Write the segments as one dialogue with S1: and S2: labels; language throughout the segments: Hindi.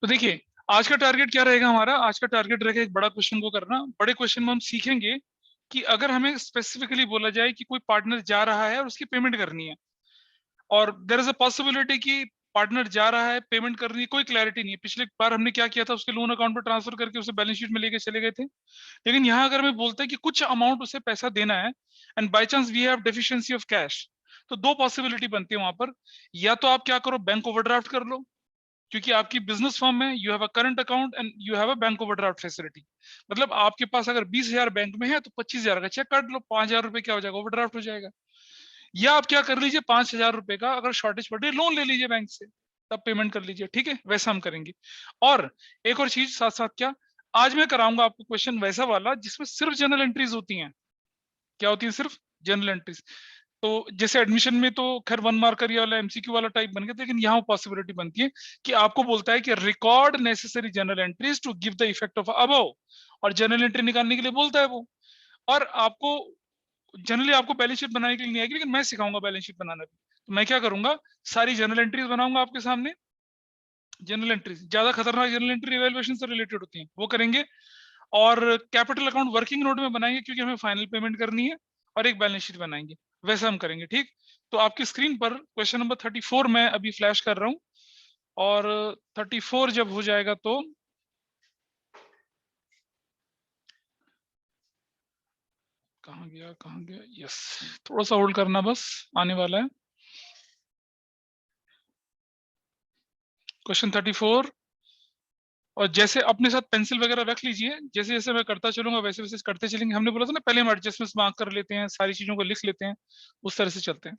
S1: तो देखिए, आज का टारगेट क्या रहेगा हमारा? आज का टारगेट रहेगा एक बड़ा क्वेश्चन को करना। बड़े क्वेश्चन में हम सीखेंगे कि अगर हमें स्पेसिफिकली बोला जाए कि कोई पार्टनर जा रहा है और उसकी पेमेंट करनी है, और देयर इज अ पॉसिबिलिटी कि पार्टनर जा रहा है, पेमेंट करनी है, कोई क्लैरिटी नहीं है। पिछले बार हमने क्या किया था, उसके लोन अकाउंट पर ट्रांसफर करके उसे बैलेंस शीट में लेके चले गए थे। लेकिन यहाँ अगर हमें बोलते हैं कि कुछ अमाउंट उसे पैसा देना है and by chance we have deficiency of cash, तो दो पॉसिबिलिटी बनती है वहां पर। या तो आप क्या करो, बैंक ओवरड्राफ्ट कर लो, क्योंकि आपकी बिजनेस फॉर्म में you have a current account and you have a bank overdraft facility. मतलब आपके पास अगर 20,000 बैंक में है तो 25,000 का चेक काट लो, 5,000 रुपए क्या हो जाएगा, ओवरड्राफ्ट हो जाएगा। या आप क्या कर लीजिए, 5,000 रुपए का अगर शॉर्टेज पड़ रही है, लोन ले लीजिए बैंक से, तब पेमेंट कर लीजिए। ठीक है, वैसा हम करेंगे। और एक और चीज साथ साथ, क्या आज मैं कराऊंगा आपको क्वेश्चन वैसा वाला जिसमें सिर्फ जनरल एंट्रीज होती हैं। क्या होती है? सिर्फ जनरल एंट्रीज। तो जैसे एडमिशन में तो खैर 1 मार्कर ये वाला एमसीक्यू वाला टाइप बन गया, लेकिन यहाँ पॉसिबिलिटी बनती है कि आपको बोलता है कि record necessary journal entries to give the effect of above, और जनरल एंट्री निकालने के लिए बोलता है वो। और आपको जनरली आपको बैलेंस शीट बनाने के लिए नहीं आएगी, लेकिन मैं सिखाऊंगा बैलेंस शीट बनाना भी। तो मैं क्या करूंगा, सारी जनरल एंट्रीज बनाऊंगा आपके सामने। जनरल एंट्रीज ज्यादा खतरनाक जनरल एंट्री इवैल्यूएशन से रिलेटेड होती हैं, वो करेंगे। और कैपिटल अकाउंट वर्किंग नोट में बनाएंगे क्योंकि हमें फाइनल पेमेंट करनी है, और एक बैलेंस शीट बनाएंगे। वैसा हम करेंगे। ठीक, तो आपकी स्क्रीन पर क्वेश्चन नंबर 34 मैं अभी फ्लैश कर रहा हूं, और 34 जब हो जाएगा तो कहाँ गया कहाँ गया, यस, थोड़ा सा होल्ड करना, बस आने वाला है क्वेश्चन 34। और जैसे अपने साथ पेंसिल वगैरह रख लीजिए, जैसे जैसे मैं करता चलूंगा वैसे वैसे करते चलेंगे। हमने बोला था ना, पहले हम एडजस्टमेंट्स मार्क कर लेते हैं, सारी चीजों को लिख लेते हैं, उस तरह से चलते हैं।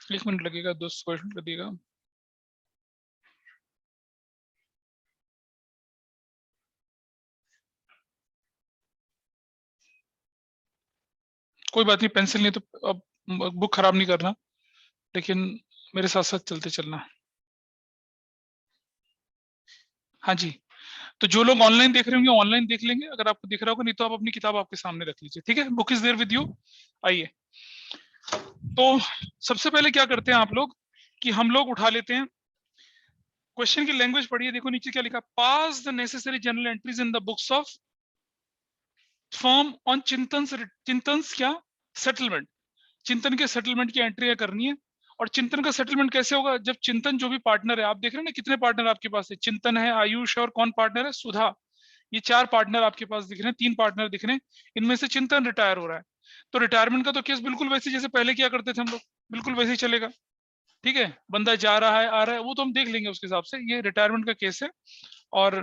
S1: 1 मिनट लगेगा, 2 मिनट लगेगा। कोई बात नहीं, पेंसिल नहीं तो अब बुक खराब नहीं करना, लेकिन मेरे साथ साथ चलते चलना। हाँ जी, तो जो लोग ऑनलाइन देख रहे होंगे ऑनलाइन देख लेंगे, अगर आपको दिख रहा होगा, नहीं तो आप अपनी किताब आपके सामने रख लीजिए। ठीक है, book is there with you. आइए, तो सबसे पहले क्या करते हैं आप लोग, कि हम लोग उठा लेते हैं क्वेश्चन की लैंग्वेज। पढ़िए, देखो नीचे क्या लिखा, pass the necessary journal entries in the books of firm on Chintan क्या सेटलमेंट, चिंतन के सेटलमेंट की एंट्री करनी है। और चिंतन का सेटलमेंट कैसे होगा, जब चिंतन जो भी पार्टनर है, आप देख रहे हैं ना कितने पार्टनर आपके पास है, चिंतन है, आयुष, और कौन पार्टनर है, सुधा। ये 4 पार्टनर आपके पास दिख रहे हैं, 3 पार्टनर दिख रहे हैं, इनमें से चिंतन रिटायर हो रहा है। तो रिटायरमेंट का तो केस बिल्कुल वैसे जैसे पहले क्या करते थे हम लोग, बिल्कुल वैसे ही चलेगा। ठीक है, बंदा जा रहा है आ रहा है वो तो हम देख लेंगे उसके हिसाब से, ये रिटायरमेंट का केस है। और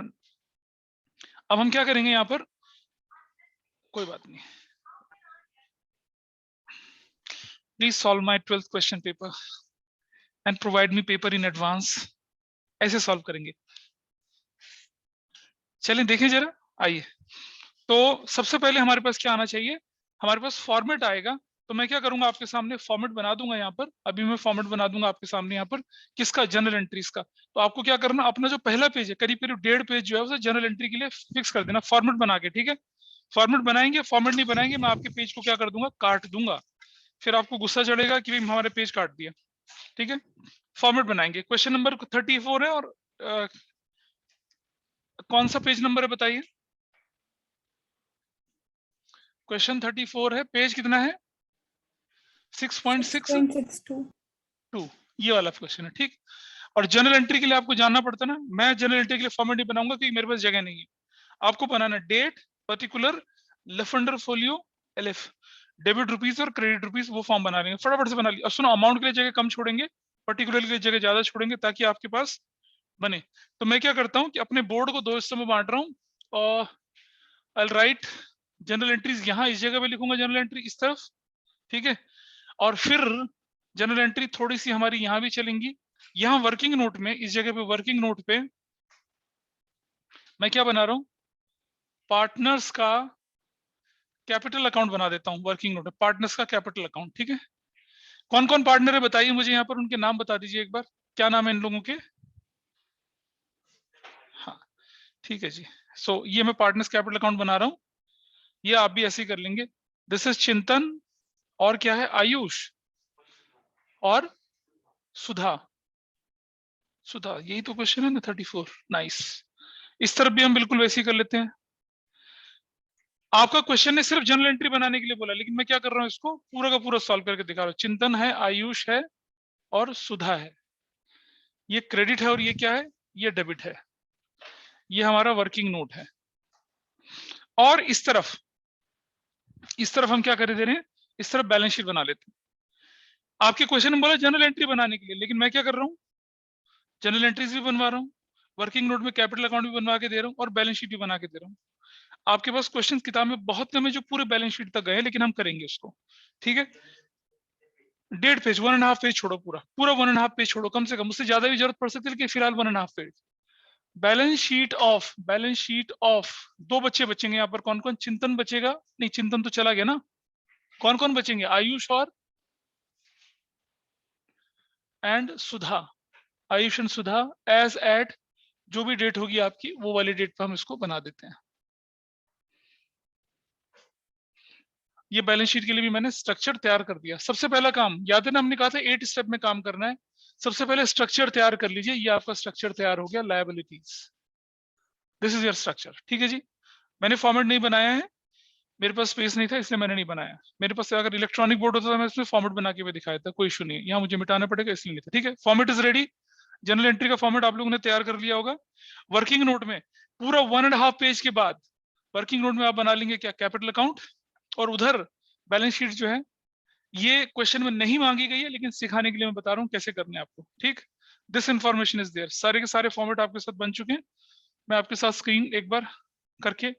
S1: अब हम क्या करेंगे यहाँ पर, कोई बात नहीं, please solve my 12th question paper and provide me paper in advance. ऐसे सॉल्व करेंगे। चलें देखें जरा, आइए। तो सबसे पहले हमारे पास क्या आना चाहिए, हमारे पास फॉर्मेट आएगा। तो मैं क्या करूंगा, आपके सामने फॉर्मेट बना दूंगा यहाँ पर, अभी मैं फॉर्मेट बना दूंगा आपके सामने यहाँ पर, किसका, जनरल एंट्रीज का। तो आपको क्या करना, अपना जो पहला पेज है, करीब करीब 1.5 पेज जो है उसे जनरल एंट्री के लिए फिक्स कर देना, फॉर्मेट बना के। ठीक है, फॉर्मेट बनाएंगे, फॉर्मेट नहीं बनाएंगे, मैं आपके पेज को क्या कर दूंगा, काट दूंगा। फिर आपको गुस्सा चढ़ेगा कि भाई हमारे पेज काट दिया। ठीक है, फॉर्मेट बनाएंगे। क्वेश्चन नंबर 34 है, और कौन सा पेज नंबर है बताइए। क्वेश्चन 34 है, पेज कितना है, 6.62।
S2: 6.62।
S1: ये वाला क्वेश्चन है। ठीक, और जनरल एंट्री के लिए आपको जानना पड़ता है ना, मैं जनरल एंट्री के लिए फॉर्मेट नहीं बनाऊंगा क्योंकि मेरे पास जगह नहीं है। आपको बनाना डेट, पर्टिकुलर, लेफंडर फोलियो, एलएफ, डेबिट रुपीज और क्रेडिट रुपीज, वो फॉर्म बना लेंगे, फटाफट से बना लिया। और सुनो, अमाउंट के लिए जगह कम छोड़ेंगे, पर्टिकुलर के लिए जगह ज्यादा छोड़ेंगे, ताकि आपके पास बने। तो मैं क्या करता हूँ कि अपने बोर्ड को 2 हिस्सों में बांट रहा हूँ, और आई राइट जनरल एंट्रीज यहाँ इस जगह पे लिखूंगा, जनरल एंट्री इस तरफ। ठीक है, और फिर जनरल एंट्री थोड़ी सी हमारी यहाँ भी चलेंगी। यहाँ वर्किंग नोट में, इस जगह पे वर्किंग नोट पे मैं क्या बना रहा हूँ, पार्टनर्स का कैपिटल अकाउंट बना देता हूँ। वर्किंग नोट में पार्टनर्स का कैपिटल अकाउंट। ठीक है, कौन कौन पार्टनर है बताइए मुझे, यहाँ पर उनके नाम बता दीजिए एक बार, क्या नाम है इन लोगों के। हाँ, ठीक है जी। सो ये मैं पार्टनर्स कैपिटल अकाउंट बना रहा हूँ, ये आप भी ऐसे ही कर लेंगे। दिस इज चिंतन, और क्या है, आयुष और सुधा। सुधा, यही तो क्वेश्चन है ना 34। नाइस, इस तरफ भी हम बिल्कुल वैसे ही कर लेते हैं। आपका क्वेश्चन ने सिर्फ जनरल एंट्री बनाने के लिए बोला, लेकिन मैं क्या कर रहा हूं, इसको पूरा का पूरा सॉल्व करके दिखा रहा हूं। चिंतन है, आयुष है और सुधा है। ये क्रेडिट है और ये क्या है, ये डेबिट है। ये हमारा वर्किंग नोट है। और इस तरफ हम क्या कर दे रहे हैं, इस तरफ बैलेंस शीट बना लेते हैं। आपके क्वेश्चन में बोला जनरल एंट्री बनाने के लिए, लेकिन मैं क्या कर रहा हूँ, जनरल एंट्रीज भी बनवा रहा हूँ, वर्किंग नोट में कैपिटल अकाउंट भी बनवा के दे रहा हूँ और बैलेंस शीट भी बना के दे रहा हूँ। आपके पास क्वेश्चन किताब में बहुत कम है जो पूरे बैलेंस शीट तक गए, लेकिन हम करेंगे उसको। ठीक है, 1.5 पेज, 1.5 पेज छोड़ो, पूरा पूरा 1.5 पेज छोड़ो, कम से कम, उससे ज्यादा भी जरूरत पड़ सकती है, लेकिन फिलहाल 1.5 पेज। बैलेंस शीट ऑफ 2 बच्चे बचेंगे यहाँ पर। कौन कौन, चिंतन बचेगा, नहीं चिंतन तो चला गया ना। कौन कौन बचेंगे, आयुष और and Sudha. Ayush and Sudha as at जो भी डेट होगी आपकी, वो वाली डेट पे हम इसको बना देते हैं। ये बैलेंस शीट के लिए भी मैंने स्ट्रक्चर तैयार कर दिया। सबसे पहला काम याद है ना, हमने कहा था 8 स्टेप में काम करना है। सबसे पहले स्ट्रक्चर तैयार कर लीजिए। ये आपका स्ट्रक्चर तैयार हो गया, liabilities. This is your structure. ठीक है जी, मैंने फॉर्मेट नहीं बनाया है, मेरे पास स्पेस नहीं था इसलिए मैंने नहीं बनाया। मेरे पास अगर इलेक्ट्रॉनिक बोर्ड होता तो मैं इसमें फॉर्मेट बना के भी दिखाया था, कोई इशू नहीं है। यहाँ मुझे मिटाना पड़ेगा इसलिए नहीं था। ठीक है, format is ready. General entry का फॉर्मेट आप लोगों ने तैयार कर लिया होगा। वर्किंग नोट में पूरा 1.5 पेज के बाद वर्किंग नोट में आप बना लेंगे क्या, कैपिटल अकाउंट। और उधर बैलेंस शीट जो है, ये क्वेश्चन में नहीं मांगी गई है, लेकिन सिखाने के लिए मैं बता रहा हूँ कैसे करने हैं आपको। ठीक, दिस इंफॉर्मेशन इज देयर। सारे के सारे फॉर्मेट आपके साथ बन चुके हैं। मैं आपके साथ स्क्रीन एक बार करके,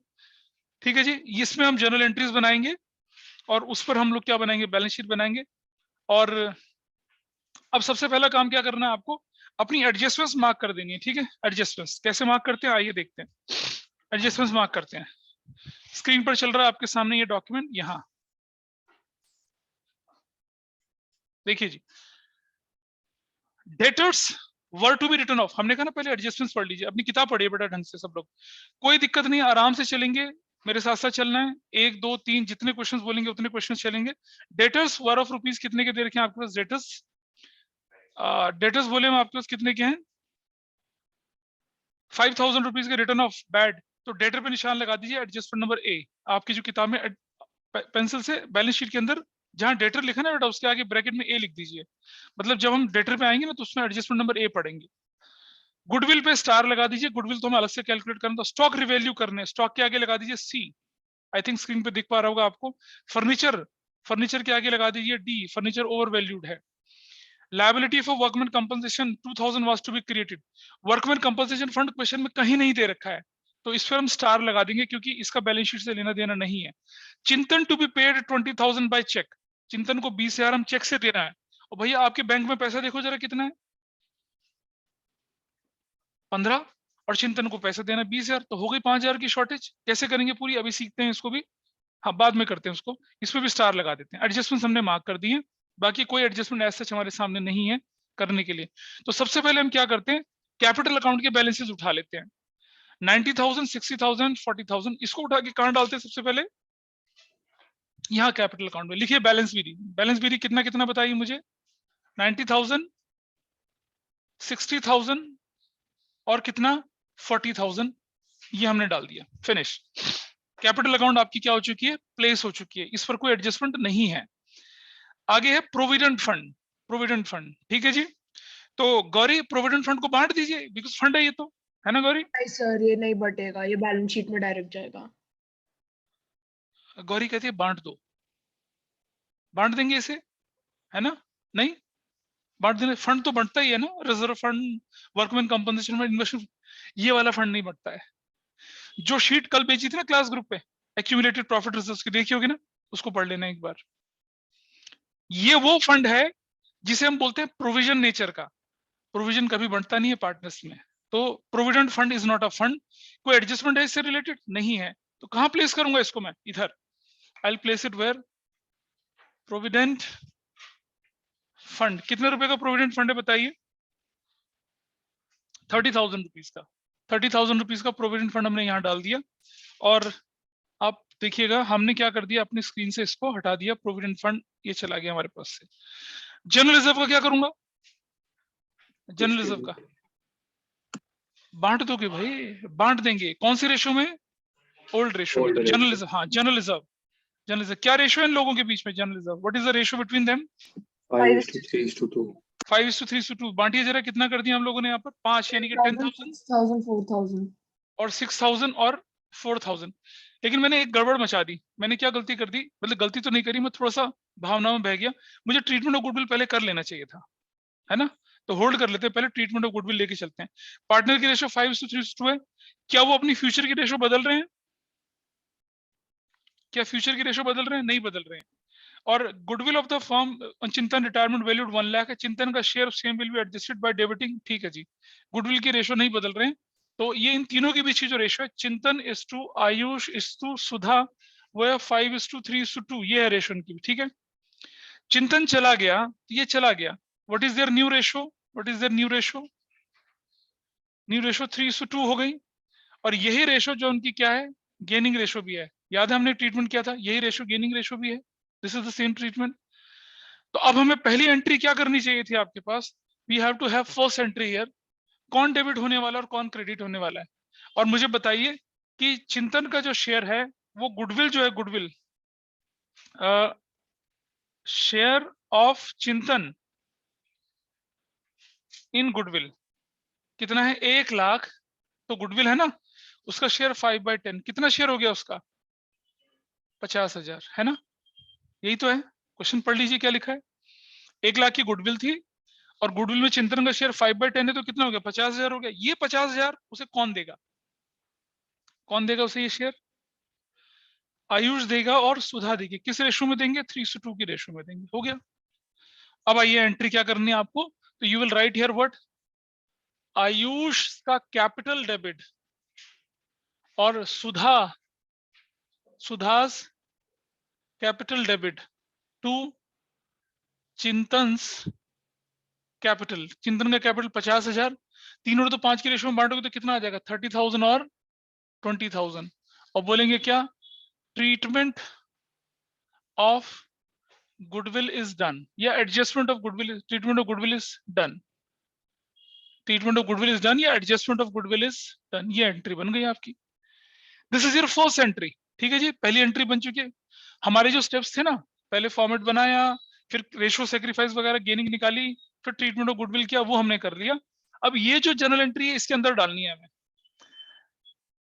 S1: ठीक है जी, इसमें हम जर्नल एंट्रीज बनाएंगे और उस पर हम लोग क्या बनाएंगे, बैलेंस शीट बनाएंगे। और अब सबसे पहला काम क्या करना है आपको, अपनी एडजस्टमेंट्स मार्क कर देनी है। ठीक है, एडजस्टमेंट्स कैसे मार्क करते हैं, आइए देखते हैं। एडजस्टमेंट्स मार्क करते हैं। स्क्रीन पर चल रहा है आपके सामने ये डॉक्यूमेंट, यहाँ देखिए जी। Debtors were to be written off, हमने कहा ना पहले एडजस्टमेंट्स पढ़ लीजिए, अपनी किताब पढ़िए बेटा ढंग से सब लोग। कोई दिक्कत नहीं, आराम से चलेंगे, मेरे साथ साथ चलना है। 1 2 3 जितने क्वेश्चंस बोलेंगे उतने क्वेश्चंस चलेंगे। डेटर्स वर ऑफ रुपीज कितने के दे रखे हैं आपके पास, डेटर्स बोले हम आपके पास कितने के हैं, 5000 रुपीज के रिटर्न ऑफ बैड। तो डेटर पे निशान लगा दीजिए, एडजस्टमेंट नंबर ए। आपकी जो किताब में पेंसिल से बैलेंस शीट के अंदर जहां डेटर लिखा ना बेटा, उसके आगे ब्रैकेट में ए लिख दीजिए। मतलब जब हम डेटर पे आएंगे ना, तो उसमें एडजस्टमेंट नंबर ए पढ़ेंगे। गुडविल पे स्टार लगा दीजिए, गुडविल तो हमें अलग से कैलकुलेट करना। तो स्टॉक रिवैल्यू करने, स्टॉक के आगे लगा दीजिए सी। आई थिंक स्क्रीन पे दिख पा रहा होगा आपको। फर्नीचर, फर्नीचर के आगे लगा दीजिए डी, फर्नीचर ओवर वैल्यूड है। Liability for workman compensation 2000 was to be created. Workman compensation fund question में कहीं नहीं दे रखा है, तो इस पर हम स्टार लगा देंगे क्योंकि इसका बैलेंस शीट से लेना देना नहीं है। Chintan to be paid 20,000 by cheque, Chintan को 20,000 हम चेक से देना है। और भैया आपके बैंक में पैसा देखो जरा कितना है, 15, और चिंतन को पैसा देना 20,000, तो हो गई 5,000 की शॉर्टेज। कैसे करेंगे पूरी, अभी सीखते हैं इसको भी। हाँ बाद में करते हैं उसको। इसमें भी स्टार लगा देते हैं। एडजस्टमेंट हमने मार्क कर दिए, बाकी कोई एडजस्टमेंट ऐसा हमारे सामने नहीं है करने के लिए। तो सबसे पहले हम क्या करते हैं, कैपिटल अकाउंट के बैलेंसेस उठा लेते हैं। 90,000, 60,000, 40,000, इसको उठा के कहां डालते हैं, सबसे पहले यहाँ कैपिटल अकाउंट में लिखिए बैलेंस बीरी। बैलेंस बीरी कितना कितना बताइए मुझे, 90,000, 60,000 और कितना 40,000, ये हमने डाल दिया। फिनिश। कैपिटल अकाउंट आपकी क्या हो चुकी है, प्लेस हो चुकी है, इस पर कोई एडजस्टमेंट नहीं है। आगे है प्रोविडेंट फंड। प्रोविडेंट फंड, ठीक है जी। तो गौरी प्रोविडेंट फंड को बांट दीजिए, बिकॉज फंड है ये तो, है ना गौरी।
S2: नहीं सर, ये नहीं बटेगा, ये बैलेंस शीट में डायरेक्ट जाएगा।
S1: गौरी कहती है बांट दो, बांट देंगे इसे, है ना। नहीं बांट देने, फंड तो बढ़ता ही है ना, reserve fund, workman compensation fund, investment, ये वाला फंड नहीं बढ़ता है। जो शीट कल बेची थी ना क्लास ग्रुप पे, एक्यूमुलेटेड प्रॉफिट रिजर्व्स की, देखी होगी ना, उसको पढ़ लेना एक बार। ये वो फंड है जिसे हम बोलते हैं प्रोविजन नेचर का। प्रोविजन कभी बढ़ता नहीं है पार्टनर्स में। तो provident fund is not a fund. कोई एडजस्टमेंट है इससे रिलेटेड नहीं है, तो कहां प्लेस करूंगा इसको मैं, इधर। I will place it where, provident fund. कितने रुपए का प्रोविडेंट फंड है बताइए, 30,000 रुपीज का। 30,000 रुपीज का प्रोविडेंट फंड हमने यहाँ डाल दिया। और आप देखिएगा हमने क्या कर दिया, अपनी स्क्रीन से इसको हटा दिया, प्रोविडेंट फंड ये चला गया हमारे पास से। जनरल रिजर्व का क्या करूंगा, जनरल रिजर्व का बांट दोगे भाई, बांट देंगे। कौन सी रेशो में, ओल्ड रेशो में। तो जनरल रिजर्व, हाँ जनरल रिजर्व, जनरल रिजर्व क्या रेशो है इन लोगों के बीच में, general reserve what is the ratio between them,
S2: 5:3:2
S1: 5:3:2। बांटिए जरा, कितना कर दिया हम लोगों ने यहाँ पर, 5 यानी कि 10,000
S2: 6,000 4,000
S1: और 6,000 और 4,000। लेकिन मैंने एक गड़बड़ मचा दी, मैंने क्या गलती कर दी, मतलब गलती तो नहीं करी, मैं थोड़ा सा भावनाओं में बह गया। मुझे ट्रीटमेंट ऑफ गुडविल पहले कर लेना चाहिए था, है ना। तो होल्ड कर लेते हैं, पहले ट्रीटमेंट ऑफ गुडविल लेके चलते हैं। पार्टनर की रेशो 5:3:2 है। क्या वो अपनी फ्यूचर की रेशो बदल रहे हैं, क्या फ्यूचर की रेशो बदल रहे हैं, नहीं बदल रहे हैं। और गुडविल ऑफ द फर्म चिंतन रिटायरमेंट वैल्यूड 1 लाख है, चिंतन का share same will be adjusted by debiting, ठीक है जी। गुडविल की रेशो नहीं बदल रहे हैं। तो ये इन तीनों के बीच की जो रेशो है, Chintan is to Ayush is to Sudha, वो है 5:3:2, ये है रेशो इनकी, ठीक है। चिंतन चला गया, ये चला गया, what is their new ratio, what is their new ratio, new ratio 3:2 हो गई। और यही रेशो जो उनकी क्या है, गेनिंग रेशो भी है। याद है हमने ट्रीटमेंट किया था, यही रेशो गेनिंग रेशो भी है, this is the same treatment. तो अब हमें पहली एंट्री क्या करनी चाहिए थी आपके पास, we have to have first entry here, कौन डेबिट होने वाला है और कौन क्रेडिट होने वाला है। और मुझे बताइए कि चिंतन का जो शेयर है, वो गुडविल जो है, गुडविल शेयर ऑफ चिंतन इन गुडविल कितना है, 1 लाख। तो गुडविल है ना, उसका शेयर 5/10, कितना शेयर हो गया उसका, 50,000, है ना। यही तो है, क्वेश्चन पढ़ लीजिए क्या लिखा है। 1 लाख की गुडविल थी और गुडविल में चिंतन का शेयर 5/10 है, तो कितना हो गया, 50,000 हो गया। ये 50,000 उसे कौन देगा, कौन देगा उसे ये शेयर, आयुष देगा और सुधा देगी। किस रेशो में देंगे, 3:2 की रेशो में देंगे, हो गया। अब आइए एंट्री क्या करनी है आपको, तो you will write here what, Ayush का कैपिटल डेबिट और सुधास कैपिटल डेबिट टू चिंतन कैपिटल। चिंतन का कैपिटल 50,000, तीनों तो 5 की रेशो में बांटोगे तो कितना आ जाएगा, 30,000 और 20,000। और बोलेंगे क्या, treatment of goodwill is done, या adjustment of goodwill, treatment of goodwill is done, treatment of goodwill is done या adjustment of goodwill is done. ये एंट्री बन गई आपकी, this is your first entry, ठीक है जी। पहली एंट्री बन चुकी है। हमारे जो स्टेप्स थे ना, पहले फॉर्मेट बनाया, फिर रेशो सेक्रीफाइस वगैरह गेनिंग निकाली, फिर ट्रीटमेंट ऑफ गुडविल किया, वो हमने कर लिया। अब ये जो जनरल एंट्री है इसके अंदर डालनी है हमें,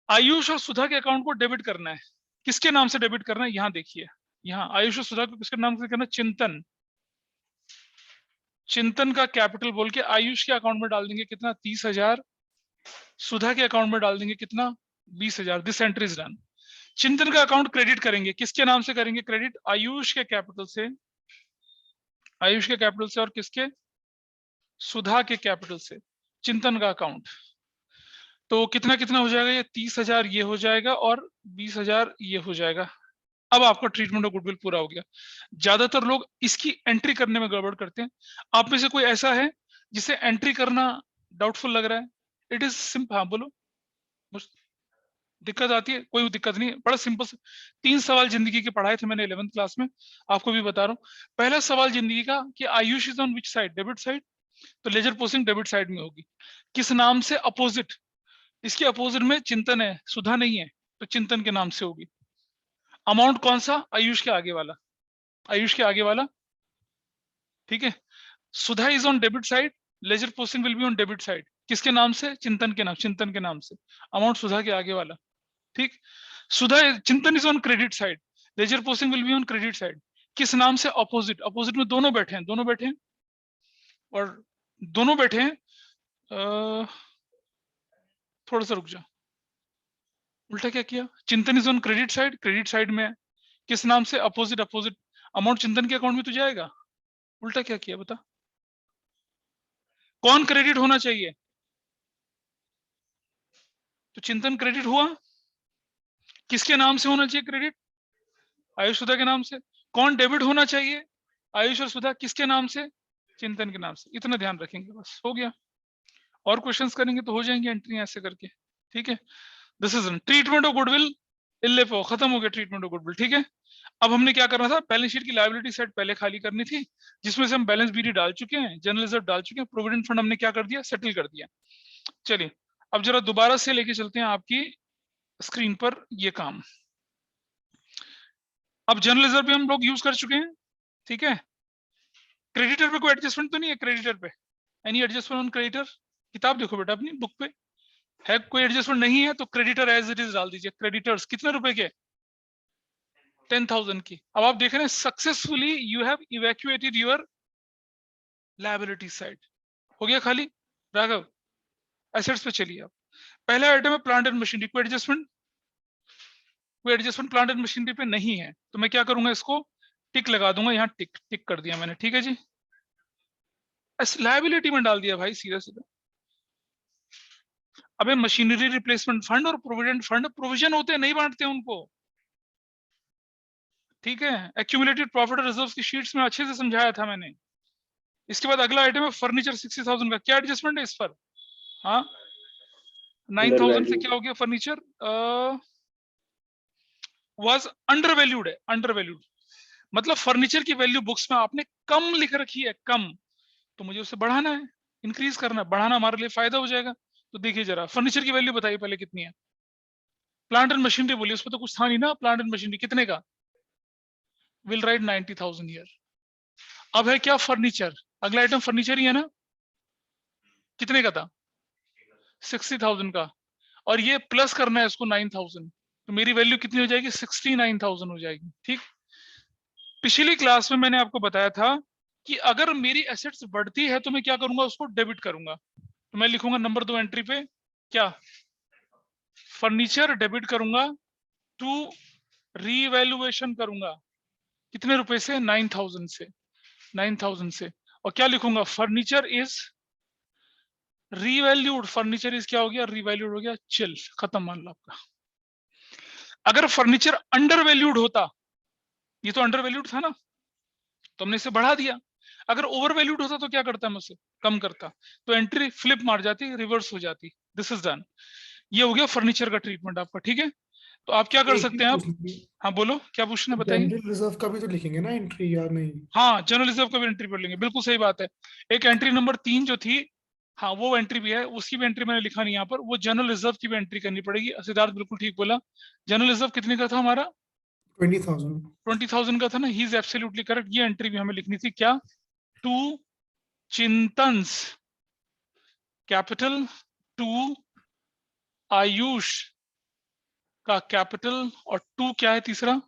S1: आयुष और सुधा के अकाउंट को डेबिट करना है। किसके नाम से डेबिट करना है, यहाँ देखिए, यहाँ आयुष और सुधा को किसके नाम से करना, चिंतन, चिंतन का कैपिटल बोल के आयुष के अकाउंट में डाल देंगे कितना, 30,000, सुधा के अकाउंट में डाल देंगे कितना, 20,000। This entry is done. चिंतन का अकाउंट क्रेडिट करेंगे, किसके नाम से करेंगे क्रेडिट, आयुष के कैपिटल से, आयुष के कैपिटल से, और किसके, सुधा के कैपिटल से, चिंतन का अकाउंट। तो कितना कितना हो जाएगा, ये 30,000 ये हो जाएगा और 20,000 ये हो जाएगा। अब आपका ट्रीटमेंट ऑफ गुडविल पूरा हो गया। ज्यादातर लोग इसकी एंट्री करने में गड़बड़ करते हैं। आप में से कोई ऐसा है जिसे एंट्री करना डाउटफुल लग रहा है, इट इज सिंपल, हाँ बोलो, दिक्कत आती है, कोई दिक्कत नहीं है, बड़ा सिंपल। 3 सवाल जिंदगी के पढ़ाए थे मैंने 11th क्लास में, आपको भी बता रहा हूँ। पहला सवाल जिंदगी का कि Ayush is on which side, debit side, तो लेजर पोस्टिंग डेबिट साइड में होगी। किस नाम से, अपोजिट, इसके अपोजिट में चिंतन है, सुधा नहीं है, तो चिंतन के नाम से होगी। अमाउंट कौन सा, आयुष के आगे वाला, आयुष के आगे वाला, ठीक है। Sudha is on debit side, ledger posting will be on debit side, किसके नाम से, चिंतन के नाम, चिंतन के नाम से, अमाउंट सुधा के आगे वाला, ठीक। सुधा, चिंतन is on credit side, ledger posting will be on credit side, किस नाम से, अपोजिट, अपोजिट में दोनों बैठे हैं, दोनों बैठे हैं, और दोनों बैठे हैं, थोड़ा सा रुक जा, उल्टा क्या किया, चिंतन is on credit side, credit side में है, किस नाम से, अपोजिट, अपोजिट, अमाउंट चिंतन के अकाउंट में तो जाएगा, उल्टा क्या किया बता, कौन क्रेडिट होना चाहिए, तो चिंतन क्रेडिट हुआ, किसके नाम से होना चाहिए क्रेडिट, आयुष सुधा के नाम से। कौन डेबिट होना चाहिए, आयुष और सुधा, किसके नाम से, चिंतन के नाम से। इतना ध्यान रखेंगे, बस हो गया। और क्वेश्चंस करेंगे तो हो जाएंगे एंट्री ऐसे करके, ठीक है। This is treatment of goodwill, इल्लेफो, खत्म हो गया ट्रीटमेंट ऑफ गुडविल। ठीक है, अब हमने क्या करना था, बैलेंस शीट की लायबिलिटी साइड पहले खाली करनी थी, जिसमें से हम बैलेंस बीडी डाल चुके हैं, जनरल रिजर्व डाल चुके हैं, प्रोविडेंट फंड हमने क्या कर दिया, सेटल कर दिया। चलिए अब जरा दोबारा से लेके चलते हैं आपकी स्क्रीन पर ये काम। अब जनरल रिजर्व भी हम लोग यूज कर चुके हैं, ठीक है। क्रेडिटर पे कोई एडजस्टमेंट तो नहीं है, क्रेडिटर पे एनी एडजस्टमेंट ऑन क्रेडिटर? किताब देखो बेटा अपनी बुक पे, है कोई एडजस्टमेंट? नहीं है तो क्रेडिटर एज इट इज डाल दीजिए। क्रेडिटर्स कितने रुपए के? 10,000 की। अब आप देख रहे हैं successfully you have evacuated your liability side. हो गया खाली राघव? एसेट्स पे चलिए आप। पहला आइटम है प्लांट एंड मशीनरी। कोई एडजस्टमेंट? कोई एडजस्टमेंट प्लांट एंड मशीनरी पे नहीं है, तो मैं क्या करूंगा, इसको टिक लगा दूंगा, यहाँ टिक टिक कर दिया मैंने, ठीक है जी। लायबिलिटी में डाल दिया भाई सीधा सीधा। अबे मशीनरी रिप्लेसमेंट फंड और प्रोविडेंट फंड प्रोविजन होते हैं, नहीं बांटते उनको, ठीक है। एक्यूमुलेटेड प्रॉफिट और रिजर्व्स की शीट्स में अच्छे से समझाया था मैंने। इसके बाद अगला आइटम है फर्नीचर 60,000 का। क्या एडजस्टमेंट है इस पर? हाँ 9,000 से क्या हो गया? फर्नीचर वाज अंडर वैल्यूड है, अंडर वैल्यूड मतलब फर्नीचर की वैल्यू बुक्स में आपने कम लिख रखी है, कम, तो मुझे उसे बढ़ाना है, इंक्रीज करना है। बढ़ाना हमारे लिए फायदा हो जाएगा। तो देखिए जरा फर्नीचर की वैल्यू बताइए पहले कितनी है। प्लांट एंड मशीनरी बोलिए, उसमें तो कुछ था नहीं ना। प्लांट एंड मशीनरी कितने का? Will write 90,000 year. अब है क्या? फर्नीचर। अगला आइटम फर्नीचर ही है ना। कितने का था? 60,000 का। और ये प्लस करना है इसको 9,000, तो मेरी वैल्यू कितनी हो जाएगी? 69,000 हो जाएगी, ठीक। पिछली क्लास में मैंने आपको बताया था कि अगर मेरी एसेट्स बढ़ती है तो मैं क्या करूंगा, उसको डेबिट करूंगा। तो मैं लिखूंगा नंबर 2 एंट्री पे क्या, फर्नीचर डेबिट करूंगा, टू रीवैल्यूएशन करूंगा। कितने रुपए से? 9,000 से, 9,000 से। और क्या लिखूंगा? Furniture is revalued. Furniture is क्या हो गया? रीवैल्यूड हो गया, चिल, खत्म मान लो आपका। अगर फर्नीचर अंडर वैल्यूड होता, ये तो अंडर वैल्यूड था ना, तो हमने इसे बढ़ा दिया। अगर ओवर वैल्यूड होता तो क्या करता मैं उसे कम करता, तो एंट्री फ्लिप मार जाती, रिवर्स हो जाती। This is done. ये हो गया फर्नीचर का ट्रीटमेंट आपका, ठीक है। तो आप क्या कर
S3: एक
S1: सकते
S3: चीज
S1: हैं आप?
S3: पूछनी थी,
S1: हाँ बोलो, क्या पूछना है बताइए।
S3: जनरल रिजर्व का भी तो लिखेंगे ना एंट्री, या नहीं?
S1: हाँ जनरल रिजर्व का भी एंट्री पढ़ लेंगे, बिल्कुल सही बात है। एक एंट्री नंबर 3 जो थी, हाँ वो एंट्री भी है, उसकी भी एंट्री मैंने लिखा नहीं यहाँ पर, वो जनरल रिजर्व की भी एंट्री करनी पड़ेगी। सिद्धार्थ बिल्कुल ठीक बोला। जनरल रिजर्व कितने का था हमारा?
S3: 20,000।
S1: 20,000 का था ना। He is absolutely correct. ये एंट्री भी हमें लिखनी थी क्या? To Chintan's capital, to Ayush का कैपिटल, और टू क्या है तीसरा?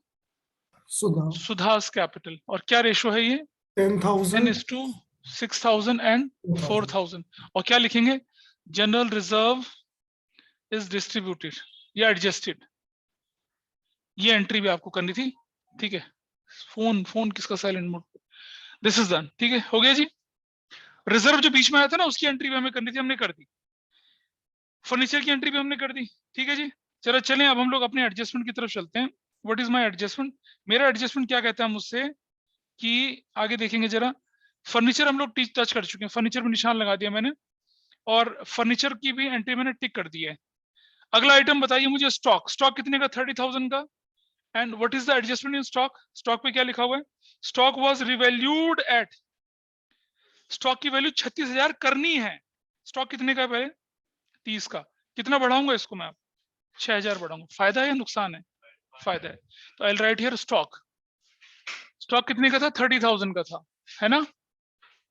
S3: सुधा।
S1: सुधास कैपिटल। और क्या रेशो है ये?
S3: 10,000
S1: 10:6,000 एंड 4,000। और क्या लिखेंगे? जनरल रिजर्व इज डिस्ट्रीब्यूटेड या एडजस्टेड। ये एंट्री भी आपको करनी थी, ठीक है। फोन फोन किसका silent mode? This is done, ठीक है, हो गया जी। रिजर्व जो बीच में आया था ना, उसकी एंट्री भी हमें करनी थी, हमने कर दी। फर्नीचर की एंट्री भी हमने कर दी, ठीक है जी। चलो चलें अब हम लोग अपने एडजस्टमेंट की तरफ चलते हैं। What is my adjustment? मेरा एडजस्टमेंट क्या कहता है मुझसे कि आगे देखेंगे जरा। फर्नीचर हम लोग टच कर चुके हैं, फर्नीचर में निशान लगा दिया मैंने, और फर्नीचर की भी एंट्री मैंने टिक कर दी है। अगला आइटम बताइए मुझे, स्टॉक। स्टॉक कितने का? 30,000 का। And what is the adjustment in stock? Stock पे क्या लिखा हुआ है? Stock was revalued at. Stock की वैल्यू 36,000 करनी है। स्टॉक कितने का है पहले? 30 का। कितना बढ़ाऊंगा इसको मैं? 6,000 बढ़ाऊंगा। फायदा है या नुकसान है? फायदा है। तो आई राइट हियर स्टॉक। स्टॉक कितने का था? 30,000 का था, है ना।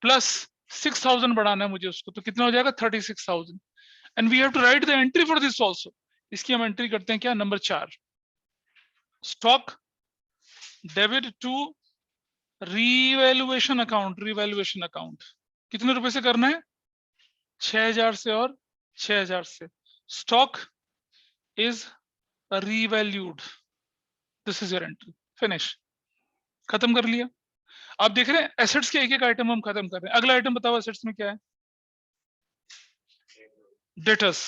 S1: प्लस 6,000 बढ़ाना है मुझे उसको, तो कितना हो जाएगा? 36,000। And we have to write the entry for this also. इसकी हम एंट्री करते हैं क्या? Number 4, stock debit to revaluation account. Revaluation account कितने रुपए से करना है? 6,000 से और 6,000 से। Stock is revalued. This is your entry, finish, खत्म कर लिया। आप देख रहे हैं एसेट्स के एक एक आइटम हम खत्म कर रहे हैं। अगला आइटम बताओ एसेट्स में क्या है? डेटर्स।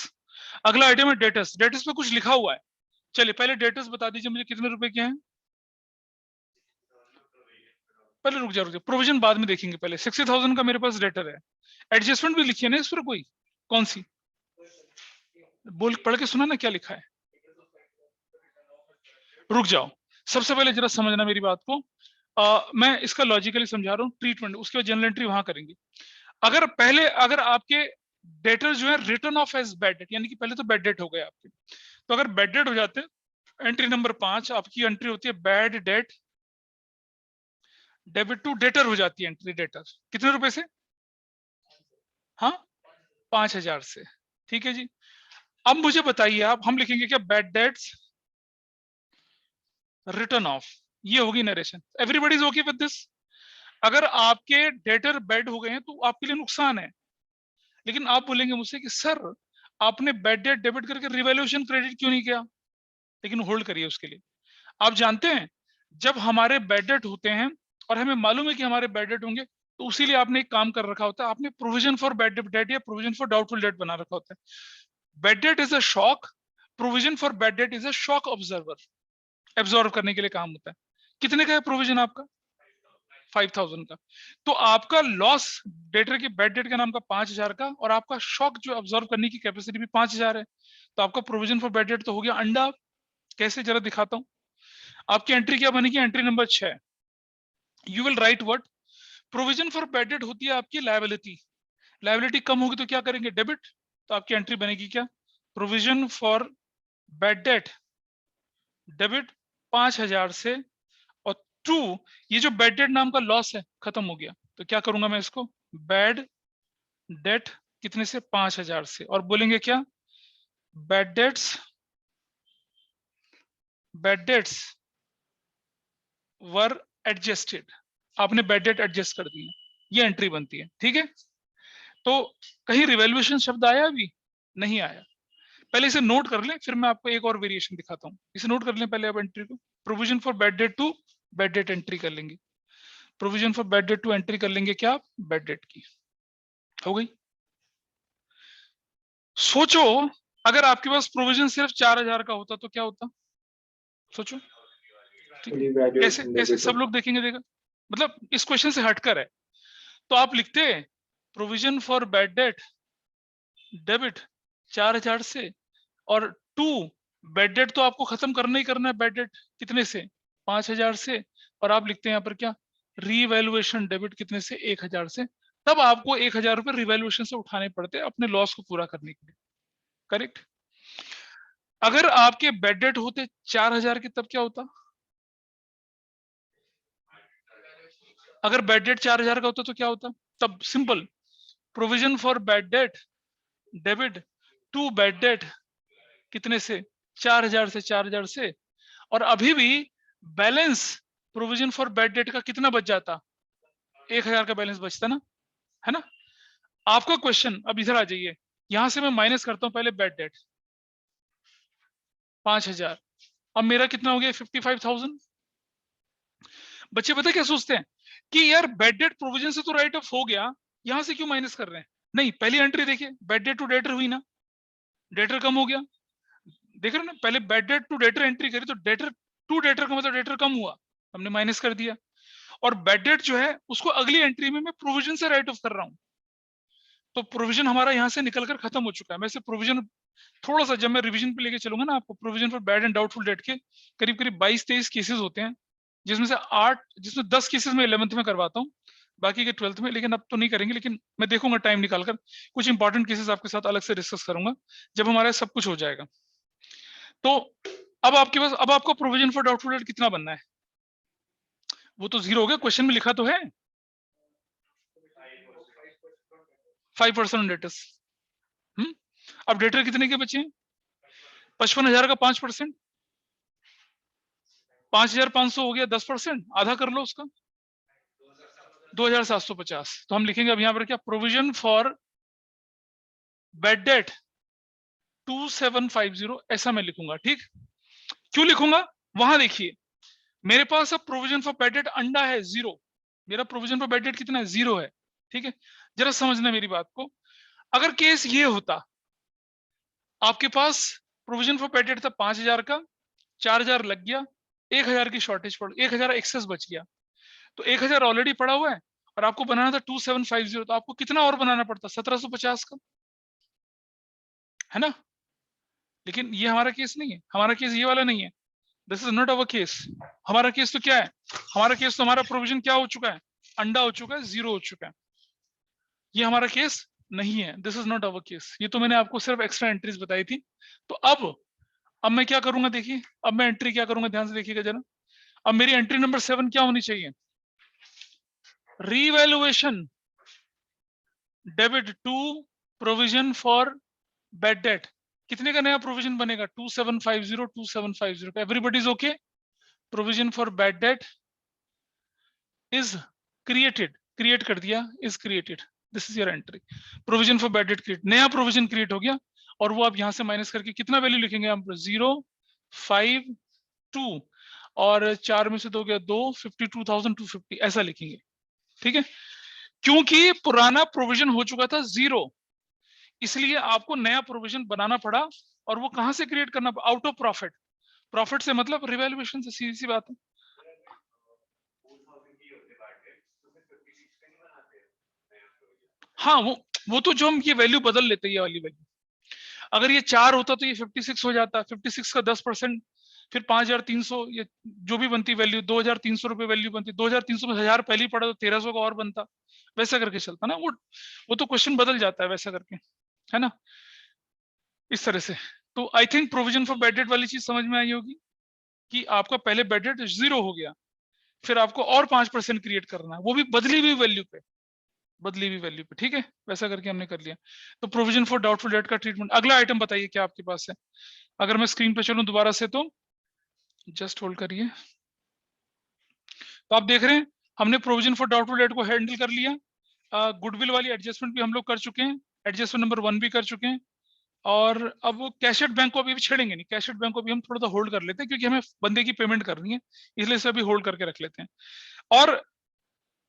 S1: अगला आइटम है डेटर्स। डेटर्स पे कुछ लिखा हुआ है, चलिए पहले डेटर्स बता दीजिए मुझे कितने रुपए के हैं। पहले रुक जाओ, प्रोविजन बाद में देखेंगे, पहले 60,000 का मेरे पास डेटर है। एडजस्टमेंट भी लिखिए ना इस पर कोई, कौन सी? बोल, पढ़ के सुना ना क्या लिखा है। रुक जाओ, सबसे पहले जरा समझना मेरी बात को। मैं इसका लॉजिकली समझा रहा हूँ, ट्रीटमेंट, उसके बाद जनरल एंट्री वहां करेंगे। अगर आपके डेटर जो है return off as bad debt, यानी कि पहले तो बैड डेट हो गए आपके, तो अगर बैड डेट हो जाते हैं, एंट्री नंबर 5 आपकी एंट्री होती है bad debt debit to debtor हो जाती है। एंट्री डेटर कितने रुपए से? हाँ, 5,000 से। ठीक है जी। अब मुझे बताइए आप, हम लिखेंगे क्या? बैड डेट्स रिटर्न ऑफ, ये होगी narration. Everybody is okay with this? अगर आपके डेटर बैड हो गए हैं तो आपके लिए नुकसान है, लेकिन आप बोलेंगे मुझसे कि सर आपने बैड डेट डेबिट करके रिवैल्यूएशन क्रेडिट क्यों नहीं किया? लेकिन होल्ड करिए उसके लिए। आप जानते हैं जब हमारे बैड डेट होते हैं और हमें मालूम है कि हमारे बैड डेट होंगे, तो उसी लिए आपने एक काम कर रखा होता है, आपने प्रोविजन फॉर बैड डेट या प्रोविजन फॉर डाउटफुल डेट बना रखा होता है। Bad debt is a shock, provision for bad debt is a shock observer, absorb करने के लिए काम होता है। कितने का है प्रोविजन आपका? 5,000 का। तो आपका लॉस डेटर की बैड डेट का नाम का 5,000 का, और आपका शॉक जो ऑब्जर्व करने की कैपेसिटी भी 5,000 है। तो आपका प्रोविजन फॉर बैड डेट तो हो गया अंडा। कैसे, जरा दिखाता हूं। आपकी एंट्री क्या बनेगी? Entry number 6, you will write what? Provision for bad date होती है आपकी लायबिलिटी। लायबिलिटी कम होगी तो क्या करेंगे? डेबिट। तो आपकी एंट्री बनेगी क्या? Provision for bad debt debit 5,000 से, और टू, ये जो बैड डेट नाम का लॉस है खत्म हो गया, तो क्या करूंगा मैं इसको? बैड डेट कितने से? 5,000 से। और बोलेंगे क्या? बैड डेट्स वर एडजस्टेड। आपने बैड डेट एडजस्ट कर दी है, ये एंट्री बनती है। ठीक है, तो कहीं रिवैल्यूएशन शब्द आया? अभी नहीं आया। पहले इसे नोट कर लें, फिर मैं आपको एक और वेरिएशन दिखाता हूं। इसे नोट कर लें पहले आप एंट्री को। Provision for bad debt to bad debt entry कर लेंगे। Provision for bad debt to entry कर लेंगे क्या? बैड डेट की। हो गई। सोचो अगर आपके पास प्रोविजन सिर्फ 4,000 का होता तो क्या होता? सोचो। कैसे कैसे सब लोग देखेंगे? देखा मतलब इस क्वेश्चन से हटकर है। तो आप लिखते provision for bad debt debit 4,000 से, और टू, बैड डेट तो आपको खत्म करना ही करना है। बैड डेट कितने से? 5,000 से। और आप लिखते हैं यहाँ पर क्या? रीवैल्यूएशन डेबिट कितने से? 1,000 से। तब आपको 1,000 रुपए रिवैल्यूएशन से उठाने पड़ते हैं अपने लॉस को पूरा करने के लिए। करेक्ट। अगर आपके बैड डेट होते 4,000 के, तब क्या होता? अगर बैड डेट 4,000 का होता तो क्या होता? तब simple, provision for bad debt debit to bad debt कितने से? 4,000 से। 4,000 से, और अभी भी balance provision for bad debt का कितना बच जाता? 1,000 का बैलेंस बचता ना, है ना? आपका क्वेश्चन, अब इधर आ जाइए, यहां से मैं माइनस करता हूं पहले बैड डेट 5,000। अब मेरा कितना हो गया? 55,000। बच्चे पता क्या सोचते हैं कि यार बैड डेट प्रोविजन से तो राइट ऑफ हो गया, यहां से क्यों माइनस कर रहे हैं? नहीं, पहली एंट्री देखिए, बैड डेट टू डेटर हुई ना, डेटर कम हो गया। देख रहे हो ना, पहले bad debt to debtor entry करी तो डेटर टू डेटर का मतलब डेटर कम हुआ, हमने माइनस कर दिया। और बैड डेट जो है उसको अगली एंट्री में मैं प्रोविजन से राइट ऑफ कर रहा हूं, तो प्रोविजन हमारा यहां से निकलकर खत्म हो चुका है। मैं से प्रोविजन थोड़ा सा जब मैं रिवीजन पे लेके चलूंगा ना आपको, provision for bad and doubtful debt के करीब करीब 22-23 केसेस होते हैं, जिसमें से 8, जिसमें 10 केसेस में 11th में करवाता हूँ, बाकी के 12th में। लेकिन अब तो नहीं करेंगे, लेकिन मैं देखूंगा टाइम निकालकर कुछ इंपॉर्टेंट केसेस आपके साथ अलग से डिस्कस करूंगा जब हमारा सब कुछ हो जाएगा। तो अब आपके पास, अब आपको प्रोविजन फॉर डाउटफुल डेट कितना बनना है? वो तो 0 हो गया, क्वेश्चन में लिखा तो है 5% डेटर्स। अब डेटर कितने के बचे हैं? 55,000 का 5%, 5,500 हो गया 10%, आधा कर लो उसका 2,750। तो हम लिखेंगे अब यहां पर क्या? प्रोविजन फॉर बैड डेट 2,750, ऐसा मैं लिखूंगा। ठीक, क्यों लिखूंगा? वहां देखिए मेरे पास अब प्रोविजन फॉर बैड डेट अंडा है 0, मेरा प्रोविजन फॉर बैड डेट कितना है? 0 है। ठीक है, जरा समझना मेरी बात को। अगर केस ये होता, आपके पास प्रोविजन फॉर बैड डेट था 5,000 का, 4,000 लग गया, 1,000 की शॉर्टेज पड़, 1,000 एक्सेस बच गया, तो 1,000 ऑलरेडी पड़ा हुआ है, और आपको बनाना था 2,750, तो आपको कितना और बनाना पड़ता? 1,750 का, है ना? लेकिन ये हमारा केस नहीं है, हमारा केस ये वाला नहीं है। This is not our case. हमारा केस तो क्या है, हमारा केस तो हमारा प्रोविजन क्या हो चुका है, अंडा हो चुका है, 0 हो चुका है। ये हमारा केस नहीं है, this is not our case. ये तो मैंने आपको सिर्फ एक्स्ट्रा एंट्रीज बताई थी। तो अब मैं क्या करूंगा, देखिए अब मैं एंट्री क्या करूंगा, ध्यान से देखिएगा जरा। अब मेरी एंट्री नंबर 7 क्या होनी चाहिए, revaluation debit to provision for bad debt. कितने का नया प्रोविजन बनेगा, 2750 2750। Everybody is okay. Provision for bad debt is created, create कर दिया, is created, this is your entry. Provision for bad debt create, नया प्रोविजन क्रिएट हो गया। और वो आप यहां से माइनस करके कितना वैल्यू लिखेंगे हम, 0 5 2 और 4 में से 2 गया 2, 52,250 ऐसा लिखेंगे। ठीक है, क्योंकि पुराना प्रोविजन हो चुका था 0, इसलिए आपको नया प्रोविजन बनाना पड़ा। और वो कहां से क्रिएट करना, आउट ऑफ प्रॉफिट। प्रॉफिट से मतलब रिवैल्यूएशन से, सीधी सी बात है। हाँ, वो तो जो हम ये वैल्यू बदल लेते हैं, ये वाली वैल्यू। अगर ये 4 होता तो ये 56 हो जाता, 56 का 10%, फिर 5300, ये जो भी बनती वैल्यू, 2300 रुपए वैल्यू बनती, 2300 में 1000 पहले ही पड़ा तो 1300 का और बनता, वैसा करके चलता ना। वो तो क्वेश्चन बदल जाता है वैसा करके, है ना, इस तरह से। तो I think provision for bad date वाली चीज समझ में आई होगी कि आपका पहले बैड डेट 0 हो गया, फिर आपको और 5% क्रिएट करना है, वो भी बदली हुई वैल्यू पे, बदली हुई वैल्यू पे। ठीक है, वैसा करके हमने कर लिया। तो प्रोविजन फॉर डाउटफुल डेट का ट्रीटमेंट। अगला आइटम बताइए क्या आपके पास है। अगर मैं स्क्रीन पे चलूं दोबारा से, तो जस्ट होल्ड करिए। तो आप देख रहे हैं हमने प्रोविजन फॉर डाउटफुल डेट को हैंडल कर लिया। गुडविल वाली एडजस्टमेंट भी हम लोग कर चुके हैं, एडजस्टमेंट नंबर 1 भी कर चुके हैं। और अब वो कैशेट बैंक को अभी छेड़ेंगे नहीं, कैशेट बैंक को भी हम थोड़ा सा होल्ड कर लेते हैं, क्योंकि हमें बंदे की पेमेंट करनी है, इसलिए इसे अभी होल्ड करके रख लेते हैं। और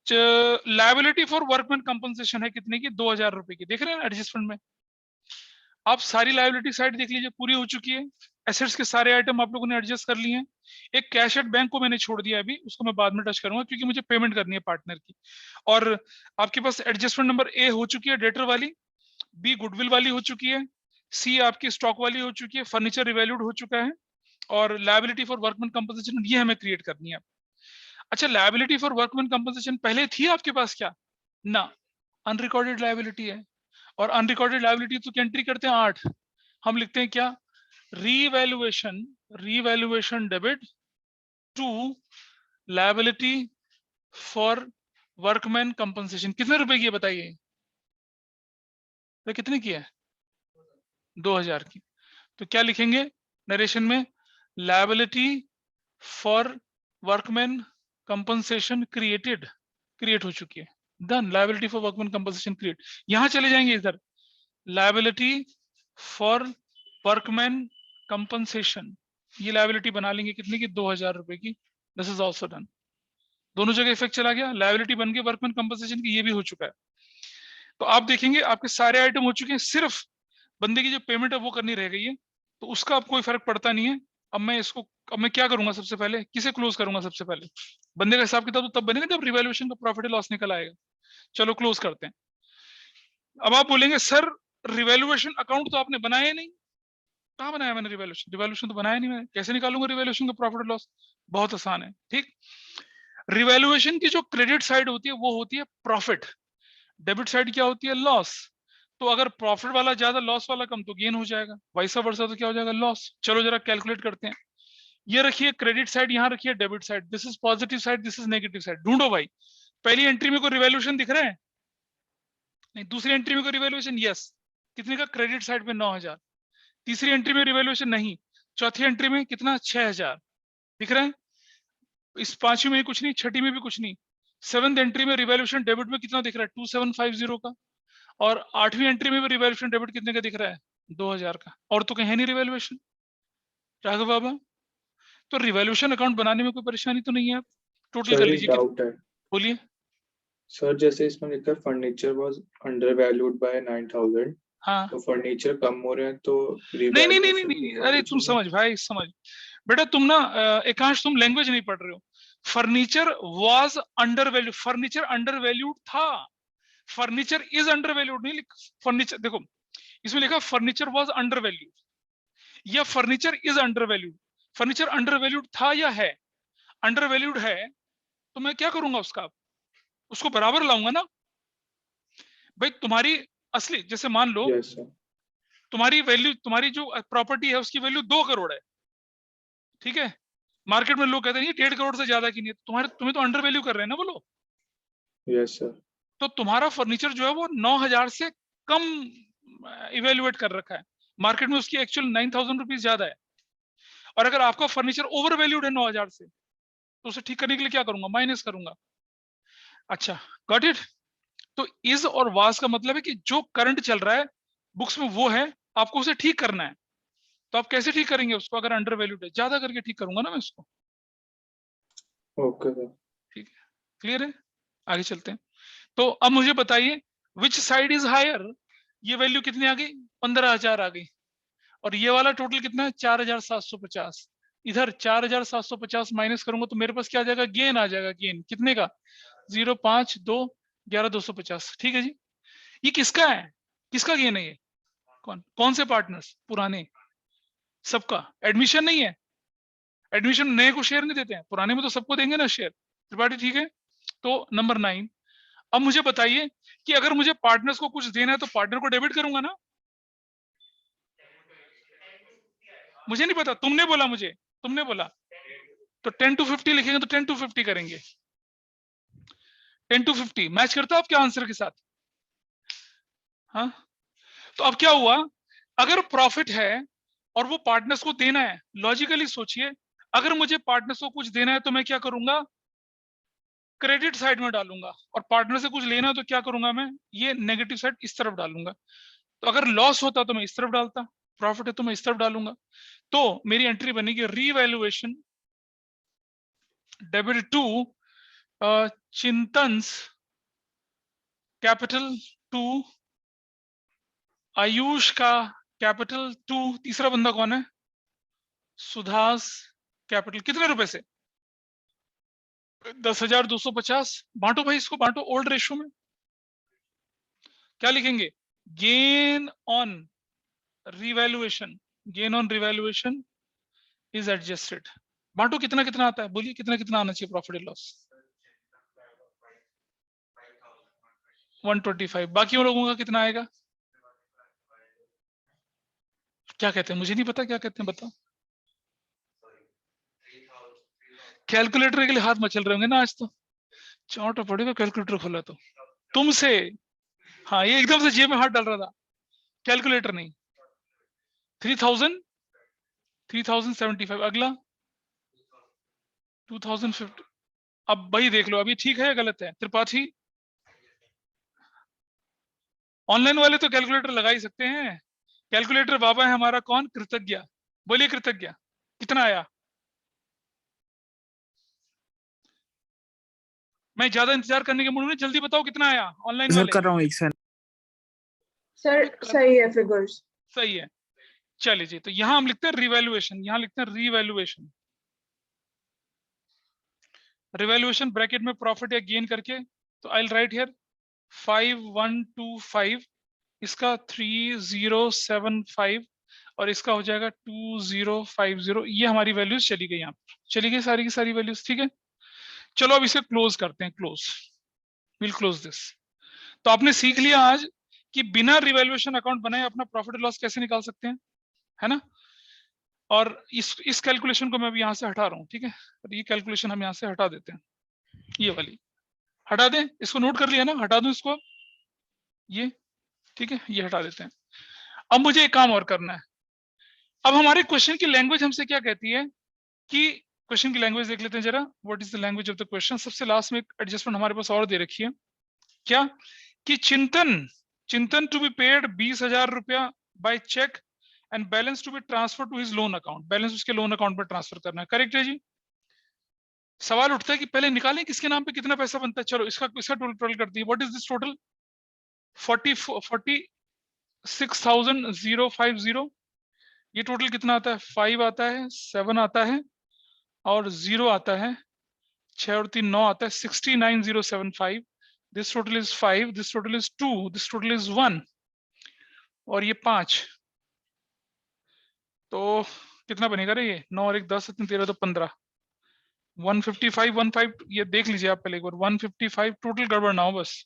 S1: लायबिलिटी फॉर वर्कमैन कंपनसेशन है कितने की, 2000 रुपए की। देख रहे हैं एडजस्टमेंट में, आप सारी लायबिलिटी साइड देख लीजिए, पूरी हो चुकी है। एसेट्स के सारे आइटम आप लोगों ने एडजस्ट कर लिए हैं। एक कैश एट बैंक को मैंने छोड़ दिया, अभी उसको मैं बाद में टच करूंगा, क्योंकि मुझे पेमेंट करनी है पार्टनर की। और आपके पास एडजस्टमेंट नंबर ए हो चुकी है डेटर वाली, बी गुडविल वाली हो चुकी है, सी आपकी स्टॉक वाली हो चुकी है, फर्नीचर रिवैल्यूड हो चुका है, और लायबिलिटी फॉर वर्कमैन कंपनसेशन ये हमें क्रिएट करनी है। अच्छा, लायबिलिटी फॉर वर्कमैन कंपनसेशन पहले थी आपके पास क्या, ना, अनरिकॉर्डेड लायबिलिटी है। और अनरिकॉर्डेड लायबिलिटी तो क्या एंट्री करते हैं 8, हम लिखते हैं क्या, revaluation, revaluation debit to liability for workman compensation. कितने रुपए की है बताइए, तो कितने की है, 2000 की। तो क्या लिखेंगे नरेशन में, liability for workman compensation created, create हो चुकी है, done. Liability for workman compensation create, यहां चले जाएंगे इधर, लायबिलिटी फॉर वर्कमैन कंपनसेशन, ये लायबिलिटी बना लेंगे कितने की, 2000 रुपए की। दिस इज ऑल्सो डन, दोनों जगह इफेक्ट चला गया, लायबिलिटी बन गई वर्कमैन कंपनसेशन की, ये भी हो चुका है। तो आप देखेंगे आपके सारे आइटम हो चुके हैं, सिर्फ बंदे की जो पेमेंट है वो करनी रह गई है, तो उसका अब कोई फर्क पड़ता नहीं है। अब मैं क्या करूंगा, सबसे पहले किसे क्लोज करूंगा, सबसे पहले बंदे का हिसाब किताब तो तब बनेगा जब रिवैल्यूएशन का प्रॉफिट लॉस निकल आएगा। चलो क्लोज करते हैं। अब आप बोलेंगे सर रिवैल्यूएशन अकाउंट तो आपने बनाया ही नहीं। कहाँ बनाया मैंने रिवैल्यूएशन, रिवैल्यूएशन तो बनाया नहीं मैंने, कैसे निकालूंगा रिवैल्यूएशन का प्रॉफिट लॉस, बहुत आसान है। ठीक, रिवैल्यूएशन की जो क्रेडिट साइड होती है वो होती है प्रॉफिट, डेबिट साइड क्या होती है, लॉस। तो अगर प्रॉफिट वाला ज्यादा लॉस वाला कम तो गेन हो जाएगा, वैसा वर्सा तो क्या हो जाएगा, लॉस। चलो जरा कैलकुलेट करते हैं। ये रखिए क्रेडिट साइड, यहाँ रखिए debit side, this is positive side, this is negative side. ढूंढो भाई, पहली एंट्री में कोई रिवैल्यूएशन दिख रहा है, नहीं। दूसरी एंट्री में कोई रिवैल्यूएशन, यस, कितने का, क्रेडिट साइड पे 9000। तीसरी एंट्री में रिवैल्यूएशन नहीं, चौथी एंट्री में कितना, 6000 दिख रहा है। इस पांचवी में कुछ नहीं, छठी में भी कुछ नहीं। सेवंथ एंट्री में रिवैल्यूएशन डेबिट में कितना दिख रहा है, 2750 का। और आठवीं एंट्री में भी रिवैल्यूएशन डेबिट कितने का दिख रहा है, 2000 का। और तो कहीं नहीं रिवैल्यूएशन, राघव बाबा। तो रिवैल्यूएशन अकाउंट बनाने में कोई परेशानी तो नहीं है, आप टोटल कर
S2: सर एक
S1: लीजिए।
S2: डाउट है
S1: बोलिए
S2: सर, जैसे इसमें लिखा है furniture was under valued bye 9000,
S1: हाँ।
S2: तो फर्नीचर कम हो रहे हैं तो
S1: नहीं नहीं नहीं नहीं,
S2: रिवैल्यूएशन
S1: नहीं।
S2: हुआ
S1: अरे
S2: कुछ
S1: तुम
S2: होगा?
S1: समझ भाई, समझ बेटा, तुम ना एकांश तुम लैंग्वेज नहीं पढ़ रहे हो। Furniture was under value, furniture under valued था, फर्नीचर इज अंडर वैल्यूड नहीं लिख। फर्नीचर देखो, इसमें लिखा फर्नीचर वाज अंडर वैल्यूड या furniture is under valued. Furniture under valued था या है? अंडर वैल्यूड है तो मैं क्या करूंगा उसको बराबर लाऊंगा ना भाई। तुम्हारी असली, जैसे मान लो
S2: Yes, sir.
S1: तुम्हारी वैल्यू, तुम्हारी जो प्रॉपर्टी है उसकी वैल्यू 2 करोड़ है, ठीक है। मार्केट में लोग कहते हैं ये 1.5 करोड़ से ज्यादा की नहीं है, तुम्हें तो अंडर वैल्यू कर रहे हैं ना बोलो।
S2: Yes, sir.
S1: तो तुम्हारा फर्नीचर जो है वो 9,000 से कम इवेल्युएट कर रखा है, मार्केट में उसकी एक्चुअल 9,000 रुपीज ज्यादा है। और अगर आपका फर्नीचर ओवर वैल्यूड है 9,000 से, तो उसे ठीक करने के लिए क्या करूंगा? माइनस करूंगा। अच्छा, गॉट इट। तो इज और वाज का मतलब है कि जो करंट चल रहा है बुक्स में वो है, आपको उसे ठीक करना है। तो आप कैसे ठीक करेंगे उसको? अगर अंडर वैल्यूड है, ज्यादा करके ठीक करूंगा ना मैं उसको।
S2: Okay, sir.
S1: ठीक है, क्लियर है? आगे चलते हैं। तो अब मुझे बताइए विच साइड इज हायर। ये वैल्यू कितनी आ गई? 15,000 आ गई। और ये वाला टोटल कितना है? 4,750। इधर 4,750 माइनस करूंगा तो मेरे पास क्या आ जाएगा? गेन आ जाएगा। गेन कितने का? 0.5, 2, 11,250। ठीक है जी। ये किसका है? किसका गेन है ये? कौन कौन से पार्टनर्स? पुराने सबका। एडमिशन नहीं है, एडमिशन नए को शेयर नहीं देते हैं, पुराने में तो सबको देंगे ना शेयर। त्रिपाठी ठीक है। तो नंबर 9, अब मुझे बताइए कि अगर मुझे पार्टनर्स को कुछ देना है तो पार्टनर को डेबिट करूंगा ना? मुझे नहीं पता, तुमने बोला, मुझे तुमने बोला। तो 10 to 50 लिखेंगे तो 10 to 50 करेंगे। 10 to 50 मैच करता है आपके आंसर के साथ? हाँ। तो अब क्या हुआ? अगर प्रॉफिट है और वो पार्टनर्स को देना है, लॉजिकली सोचिए, अगर मुझे पार्टनर्स को कुछ देना है तो मैं क्या करूंगा? क्रेडिट साइड में डालूंगा। और पार्टनर से कुछ लेना है तो क्या करूंगा मैं? ये नेगेटिव साइड इस तरफ डालूंगा। तो अगर लॉस होता तो मैं इस तरफ डालता, प्रॉफिट है तो मैं इस तरफ डालूंगा। तो मेरी एंट्री बनेगी revaluation debit to Chintan's capital to Ayush का कैपिटल टू। तीसरा बंदा कौन है? सुधास कैपिटल। कितने रुपए से? 10,250। बांटो भाई, इसको बांटो ओल्ड रेशो में। क्या लिखेंगे? Gain on revaluation, gain on revaluation is adjusted. बांटो, कितना कितना आता है? बोलिए कितना कितना आना चाहिए प्रॉफिट एंड लॉस? 125। बाकी लोगों का कितना आएगा? क्या कहते हैं? मुझे नहीं पता क्या कहते हैं, बताओ। कैलकुलेटर के लिए हाथ मचल रहे होंगे ना आज तो। चौंट पड़ेगा कैलकुलेटर खोला तो तुमसे। हाँ, ये एकदम से जेब में हाथ डाल रहा था। कैलकुलेटर नहीं। 3,000, 3,075। अगला 2,050। अब भाई देख लो अभी ठीक है या गलत है? त्रिपाठी, ऑनलाइन वाले तो कैलकुलेटर लगा ही सकते हैं। कैलकुलेटर बाबा है हमारा कौन? कृतज्ञ। बोलिए कृतज्ञ, कितना आया? मैं ज्यादा इंतजार करने के मूड में, जल्दी बताओ कितना आया ऑनलाइन
S4: सर
S1: वाले।
S4: कर रहा हूँ एक सेकंड।
S5: सर सही है फिगर्स।
S1: सही है। चलिए जी, तो यहां हम लिखते हैं रिवैल्यूएशन, यहां लिखते हैं रिवैल्यूएशन। रिवैल्यूएशन ब्रैकेट में प्रॉफिट या गेन करके, तो आई विल राइट हियर 5,125, इसका 3,075 और इसका हो जाएगा 2,050। ये हमारी वैल्यूज चली गई, यहाँ पर चली गई सारी की सारी वैल्यूज। ठीक है, चलो अब इसे क्लोज करते हैं। Close, will close this. तो आपने सीख लिया आज कि बिना रिवैल्यूएशन अकाउंट बनाए अपना प्रॉफिट लॉस कैसे निकाल सकते हैं, है ना। और इस कैलकुलेशन को मैं अभी यहाँ से हटा रहा हूँ, ठीक है। और ये कैलकुलेशन हम यहाँ से हटा देते हैं, ये वाली हटा दें। इसको नोट कर लिया ना? हटा दूं इसको, ये ठीक है, ये हटा देते हैं। अब मुझे एक काम और करना है। अब हमारे क्वेश्चन की लैंग्वेज हमसे क्या कहती है कि, क्वेश्चन की लैंग्वेज देख लेते हैं जरा। What is the language of the question? सबसे लास्ट में एक एडजस्टमेंट हमारे पास और दे रखी है, क्या कि चिंतन टू बी पेड 20,000 रुपया by cheque and balance to be transfer to his loan account. Balance उसके लोन अकाउंट पर ट्रांसफर करना है। करेक्ट है जी। सवाल उठता है कि पहले निकालें किसके नाम पे कितना पैसा बनता है। चलो इसका टोटल कर दिए। What is this total? 46,050। ये टोटल कितना आता है? 5 आता है, 7 आता है और 0 आता है, 6 और 3 9 आता है, 69,075। This total is 5, this total is 2, this total is 1 और ये 5। तो कितना बनेगा रे ये? 9 और 1 10 3 13 तो 15, 155 15, ये देख लीजिए आप पहले एक बार, 155 टोटल गड़बड़ ना हो बस,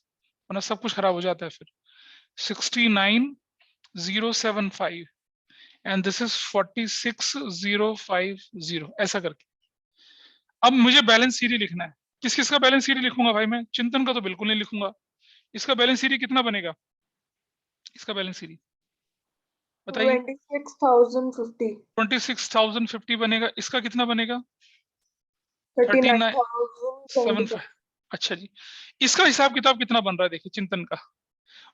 S1: वरना सब कुछ खराब हो जाता है फिर। 69075 एंड दिस इज 46050, ऐसा करके। अब मुझे बैलेंस सीडी लिखना है। किस किस का बैलेंस सीडी लिखूंगा भाई मैं? चिंतन का तो बिल्कुल नहीं लिखूंगा। इसका बैलेंस सीडी कितना बनेगा? इसका बैलेंस सीडी बताइए।
S5: 26,050.
S1: 26,050 बनेगा। इसका कितना बनेगा?
S5: 39,075.
S1: अच्छा जी, इसका हिसाब किताब कितना बन रहा है देखिए चिंतन का।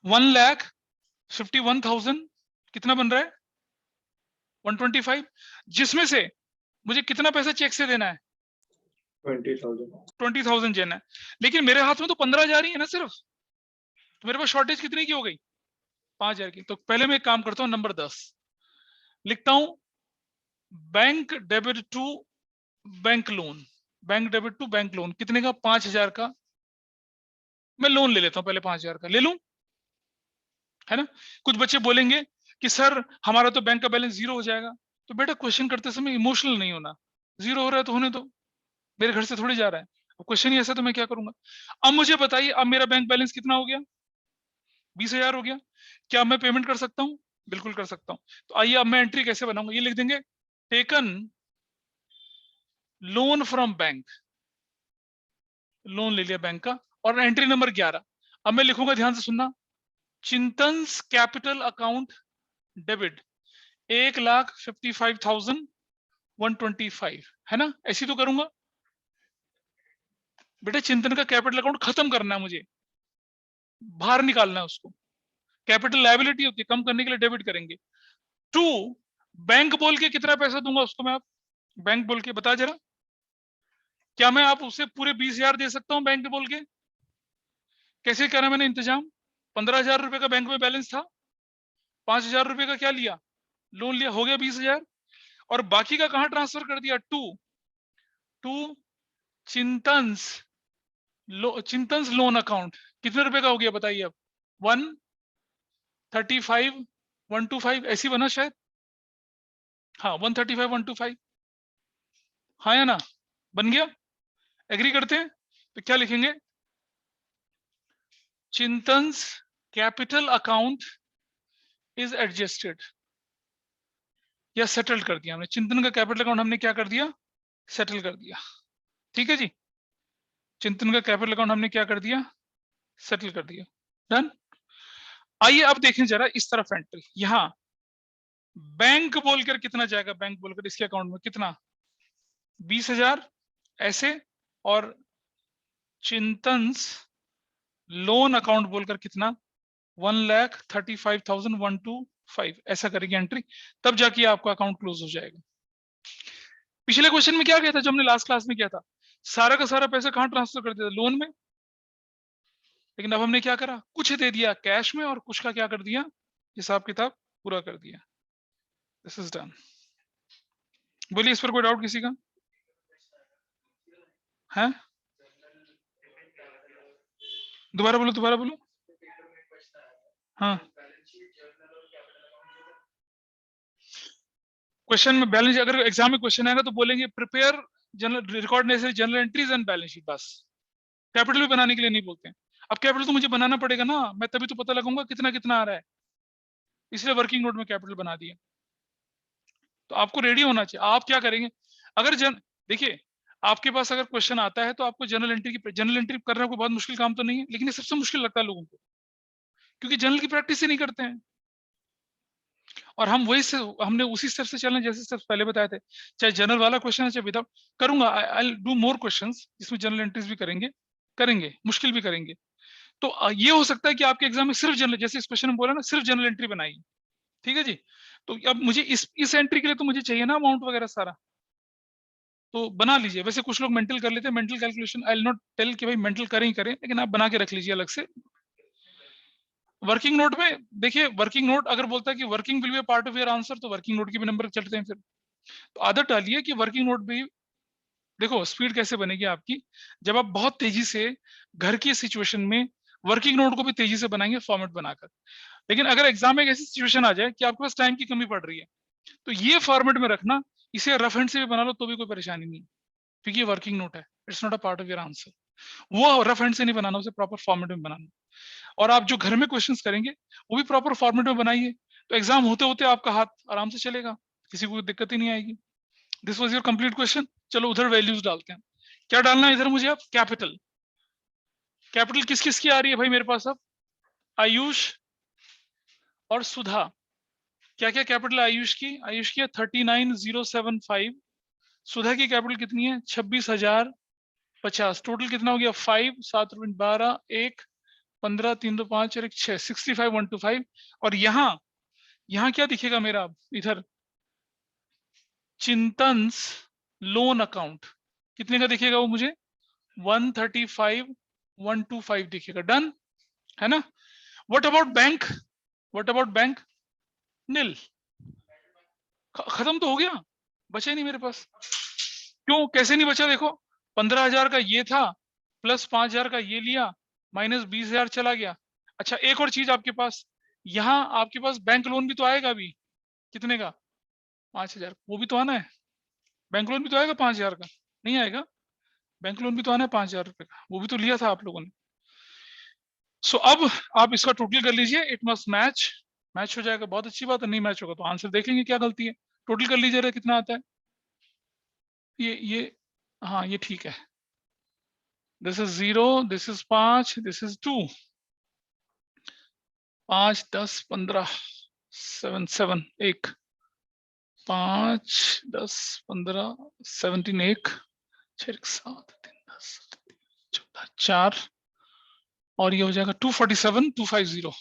S1: 1,51,000 कितना बन रहा है? 125, जिसमें से मुझे कितना पैसा चेक से देना है? 20,000 देना है। लेकिन मेरे हाथ में तो 15 जा रही है ना सिर्फ, तो मेरे पास शॉर्टेज कितनी की हो गई? 5,000 की। तो पहले मैं एक काम करता हूँ, नंबर 10 लिखता हूं, bank debit to bank loan. Bank debit to bank loan कितने का? 5,000 का मैं लोन ले लेता हूं, पहले 5,000 का ले लूं, है ना। कुछ बच्चे बोलेंगे कि सर हमारा तो बैंक का बैलेंस 0 हो जाएगा। तो बेटा क्वेश्चन करते समय इमोशनल नहीं होना, 0 हो रहा है तो होने दो, मेरे घर से थोड़ी जा रहा है, क्वेश्चन ही ऐसा तो मैं क्या करूंगा। अब मुझे बताइए, अब मेरा बैंक बैलेंस कितना हो गया? 20,000 हो गया। क्या मैं पेमेंट कर सकता हूं? बिल्कुल कर सकता हूं। तो आइए अब मैं एंट्री कैसे बनाऊंगा, ये लिख देंगे, taken loan from bank, loan ले लिया बैंक का, और एंट्री नंबर 11। अब मैं लिखूंगा, ध्यान से सुनना, चिंतन्स कैपिटल अकाउंट डेबिट 1,55,125, है ना। ऐसी तो करूंगा बेटा, चिंतन का कैपिटल अकाउंट खत्म करना है मुझे, बाहर निकालना है उसको। कैपिटल लायबिलिटी होती है, कम करने के लिए डेबिट करेंगे। टू बैंक बोल के कितना पैसा दूंगा उसको मैं? आप बैंक बोल के बता जरा, क्या मैं आप उसे पूरे 20,000 दे सकता हूं बैंक बोल के? कैसे करा मैंने इंतजाम? 15,000 रुपए का बैंक में बैलेंस था, 5,000 रुपए का क्या लिया? लोन लिया, हो गया 20,000। और बाकी का कहां ट्रांसफर कर दिया? To Chintan's Chintan's loan account. कितने रुपए का हो गया बताइए अब? 135,125 ऐसी बना शायद, हाँ 135,125, हाँ या ना, बन गया। एग्री करते हैं? तो क्या लिखेंगे, चिंतन्स कैपिटल अकाउंट इज एडजस्टेड, या सेटल्ड कर दिया हमने। चिंतन का कैपिटल अकाउंट हमने क्या कर दिया? सेटल कर दिया। ठीक है जी, चिंतन का कैपिटल अकाउंट हमने क्या कर दिया? सेटल कर दिया। डन। आइए अब देखें जरा इस तरफ एंट्री, यहां बैंक बोलकर कितना जाएगा? बैंक बोलकर इसके अकाउंट में कितना? 20,000 ऐसे, और चिंतन्स लोन अकाउंट बोलकर कितना? 1,35,125, ऐसा करेंगे एंट्री, तब जाके आपका अकाउंट क्लोज हो जाएगा। पिछले क्वेश्चन में क्या किया था, जो हमने लास्ट क्लास में किया था, सारा का सारा पैसा कहां ट्रांसफर कर दिया था? लोन में। लेकिन अब हमने क्या करा, कुछ दे दिया कैश में और कुछ का क्या कर दिया, हिसाब किताब पूरा कर दिया। This is done. बोलिए, इस पर कोई डाउट किसी का है? दोबारा बोलो, दोबारा बोलो। हाँ, क्वेश्चन में बैलेंस, अगर एग्जाम में क्वेश्चन आएगा तो बोलेंगे prepare general record necessary journal entries and balance sheet, बस। कैपिटल भी बनाने के लिए नहीं बोलते हैं। अब कैपिटल तो मुझे बनाना पड़ेगा ना, मैं तभी तो पता लगाऊंगा कितना कितना आ रहा है, इसलिए वर्किंग नोट में कैपिटल बना दिया। तो आपको रेडी होना चाहिए। आप क्या करेंगे, अगर देखिए आपके पास अगर क्वेश्चन आता है तो आपको जनरल एंट्री करना कोई बहुत मुश्किल काम तो नहीं है, लेकिन ये सबसे मुश्किल लगता है लोगों को, क्योंकि जनरल की प्रैक्टिस ही नहीं करते हैं। और हम हमने उसी स्टेप से चलना, जैसे स्टेप्स पहले बताए थे, चाहे जनरल वाला क्वेश्चन है चाहे विदाउट। करूंगा, I will do more questions जिसमें जनरल एंट्रीज भी करेंगे, मुश्किल भी करेंगे। तो ये हो सकता है कि आपके एग्जाम में सिर्फ जनरल, जैसे इस क्वेश्चन में बोला ना, सिर्फ जनरल एंट्री बनाई, ठीक है जी। तो अब मुझे इस एंट्री के लिए तो मुझे चाहिए ना अमाउंट वगैरह सारा, तो बना लीजिए। वैसे कुछ लोग मेंटल कर लेते हैं, mental calculation I will not tell कि भाई मेंटल करें ही करें, लेकिन आप बना के रख लीजिए अलग से। वर्किंग नोट में देखिए, वर्किंग नोट अगर बोलता है कि working will be part of your answer, तो वर्किंग नोट के भी नंबर चलते हैं फिर। तो आदत डालिए कि वर्किंग नोट भी, देखो स्पीड कैसे बनेगी आपकी, जब आप बहुत तेजी से घर की सिचुएशन में वर्किंग नोट को भी तेजी से बनाएंगे फॉर्मेट बनाकर। लेकिन अगर एग्जाम में एक ऐसी सिचुएशन आ जाए कि आपके पास टाइम की कमी पड़ रही है, तो ये फॉर्मेट में रखना इसे रफ हैंड से भी बना लो तो भी कोई परेशानी नहीं, क्योंकि ये वर्किंग नोट है, it's not a part of your answer. वो रफ हैंड से नहीं बनाना, उसे प्रॉपर फॉर्मेट में बनाना। और आप जो घर में क्वेश्चंस करेंगे वो भी प्रॉपर फॉर्मेट में बनाइए, तो एग्जाम होते होते आपका हाथ आराम से चलेगा, किसी को दिक्कत ही नहीं आएगी। This was your complete question. चलो उधर वैल्यूज डालते हैं। क्या डालना है इधर मुझे? अब कैपिटल, कैपिटल किस किस की आ रही है भाई मेरे पास? अब आयुष और सुधा। क्या क्या कैपिटल आयुष की? आयुष की 39,075। सुधा की कैपिटल कितनी है? 26,050। टोटल कितना हो गया? 5 7 12 1 15 3 2 5 और 1 6 65,125। और यहाँ क्या दिखेगा मेरा? इधर चिंतन्स लोन अकाउंट कितने का दिखेगा? वो मुझे 135,125 दिखेगा। डन है ना? What about bank? What about bank? Nil. खत्म तो हो गया, बचा ही नहीं मेरे पास। क्यों? कैसे नहीं बचा? देखो 15,000 का ये था, प्लस 5,000 का ये लिया, माइनस 20,000 चला गया। अच्छा एक और चीज आपके पास, यहाँ आपके पास बैंक लोन भी तो आएगा अभी। कितने का? 5,000। वो भी तो आना है। बैंक लोन भी तो आएगा 5,000 का, नहीं आएगा? बैंक लोन भी तो आना है 5,000 रुपए का, वो भी तो लिया था आप लोगों ने। सो अब आप इसका टोटल कर लीजिए, इट मस्ट मैच। मैच हो जाएगा, बहुत अच्छी बात है। नहीं मैच होगा तो आंसर देख लेंगे क्या गलती है। टोटल कर लीजिए रे, कितना आता है ये हाँ ये ठीक है। This is 0, this is 5, this is 2। 5 10 15 7 7 1 5 10 15 17 1 6 7 3 10 14 4 और ये हो जाएगा 247 250।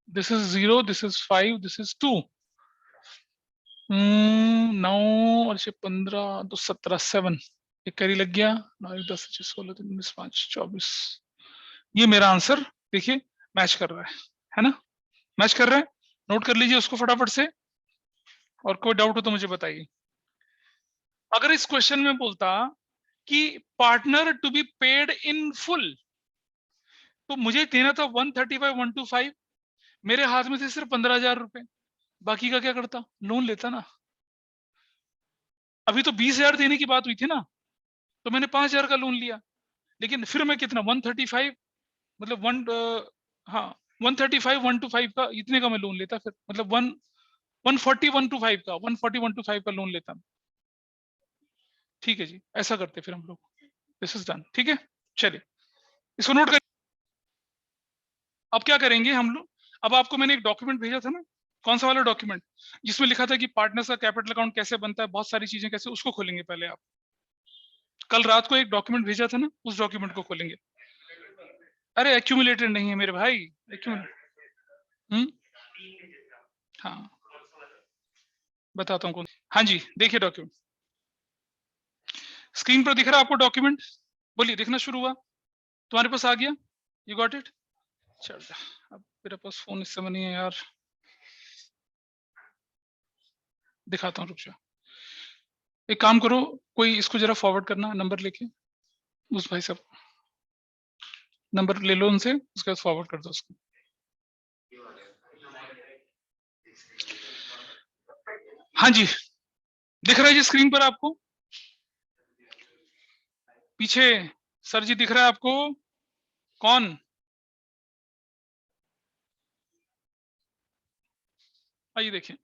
S1: This is 0, this is 5, this is 2। 9 और 15 तो 17 7 एक कैरी लग गया। 9 10 16 19 5 24। ये मेरा आंसर देखिए मैच कर रहा है ना? मैच कर रहा है। नोट कर लीजिए उसको फटाफट से, और कोई डाउट हो तो मुझे बताइए। अगर इस क्वेश्चन में बोलता कि partner to be paid in full, तो मुझे देना था 135,125। मेरे हाथ में थे सिर्फ 15,000 रुपए, बाकी का क्या करता? लोन लेता ना। अभी तो 20,000 देने की बात हुई थी ना, तो मैंने 5,000 का लोन लिया। लेकिन फिर मैं कितना 135 मतलब 135 125 का, इतने का मैं लोन लेता। फिर मतलब 140 125 का 140 125 का लोन लेता। ठीक है जी, ऐसा करते फिर हम लोग। This is done. ठीक है, चलिए इसको नोट कर। अब क्या करेंगे हम लोग? अब आपको मैंने एक डॉक्यूमेंट भेजा था ना, कौन सा वाला डॉक्यूमेंट जिसमें लिखा था कि पार्टनर्स का कैपिटल अकाउंट कैसे बनता है, बहुत सारी चीजें कैसे, उसको खोलेंगे पहले आप। कल रात को एक डॉक्यूमेंट भेजा था ना, उस डॉक्यूमेंट को खोलेंगे। अरे एक्यूमुलेटेड नहीं है मेरे भाई, हाँ बताता हूँ कौन। हाँ जी देखिए डॉक्यूमेंट स्क्रीन पर दिख रहा है आपको डॉक्यूमेंट? बोलिए, दिखना शुरू हुआ? तुम्हारे पास आ गया? You got it? चल अब मेरे पास फोन इस समय नहीं है यार, दिखाता हूँ, रुक जाओ। एक काम करो, कोई इसको जरा फॉरवर्ड करना, नंबर लेके उस भाई साहब नंबर ले लो उनसे, उसके बाद फॉरवर्ड कर दो उसको। हाँ जी दिख रहा है जी स्क्रीन पर आपको? पीछे सर जी दिख रहा है आपको? कौन? आइए देखें।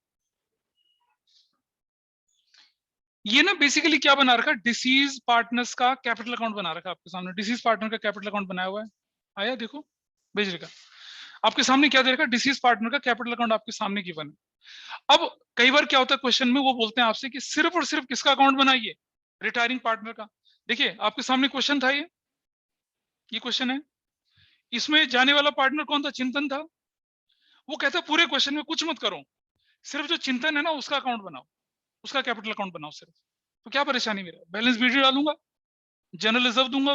S1: ये ना बेसिकली क्या बना रखा? डिसीज पार्टनर्स का कैपिटल अकाउंट बना रखा आपके सामने। डिसीज पार्टनर का कैपिटल अकाउंट बनाया हुआ है, आया देखो भेज रखा आपके सामने। क्या दे रखा? डिसीज पार्टनर का कैपिटल अकाउंट आपके सामने की बना। अब कई बार क्या होता है क्वेश्चन में, वो बोलते हैं आपसे कि सिर्फ और सिर्फ किसका अकाउंट बनाइए? रिटायरिंग पार्टनर का। देखिए आपके सामने क्वेश्चन था, ये क्वेश्चन है। इसमें जाने वाला पार्टनर कौन था? चिंतन था। वो कहता है पूरे क्वेश्चन में कुछ मत करो, सिर्फ जो चिंतन है ना उसका अकाउंट बनाओ, उसका कैपिटल अकाउंट बनाओ सिर्फ। तो क्या परेशानी? मेरा बैलेंस वीडियो डालूंगा, जनरल रिजर्व दूंगा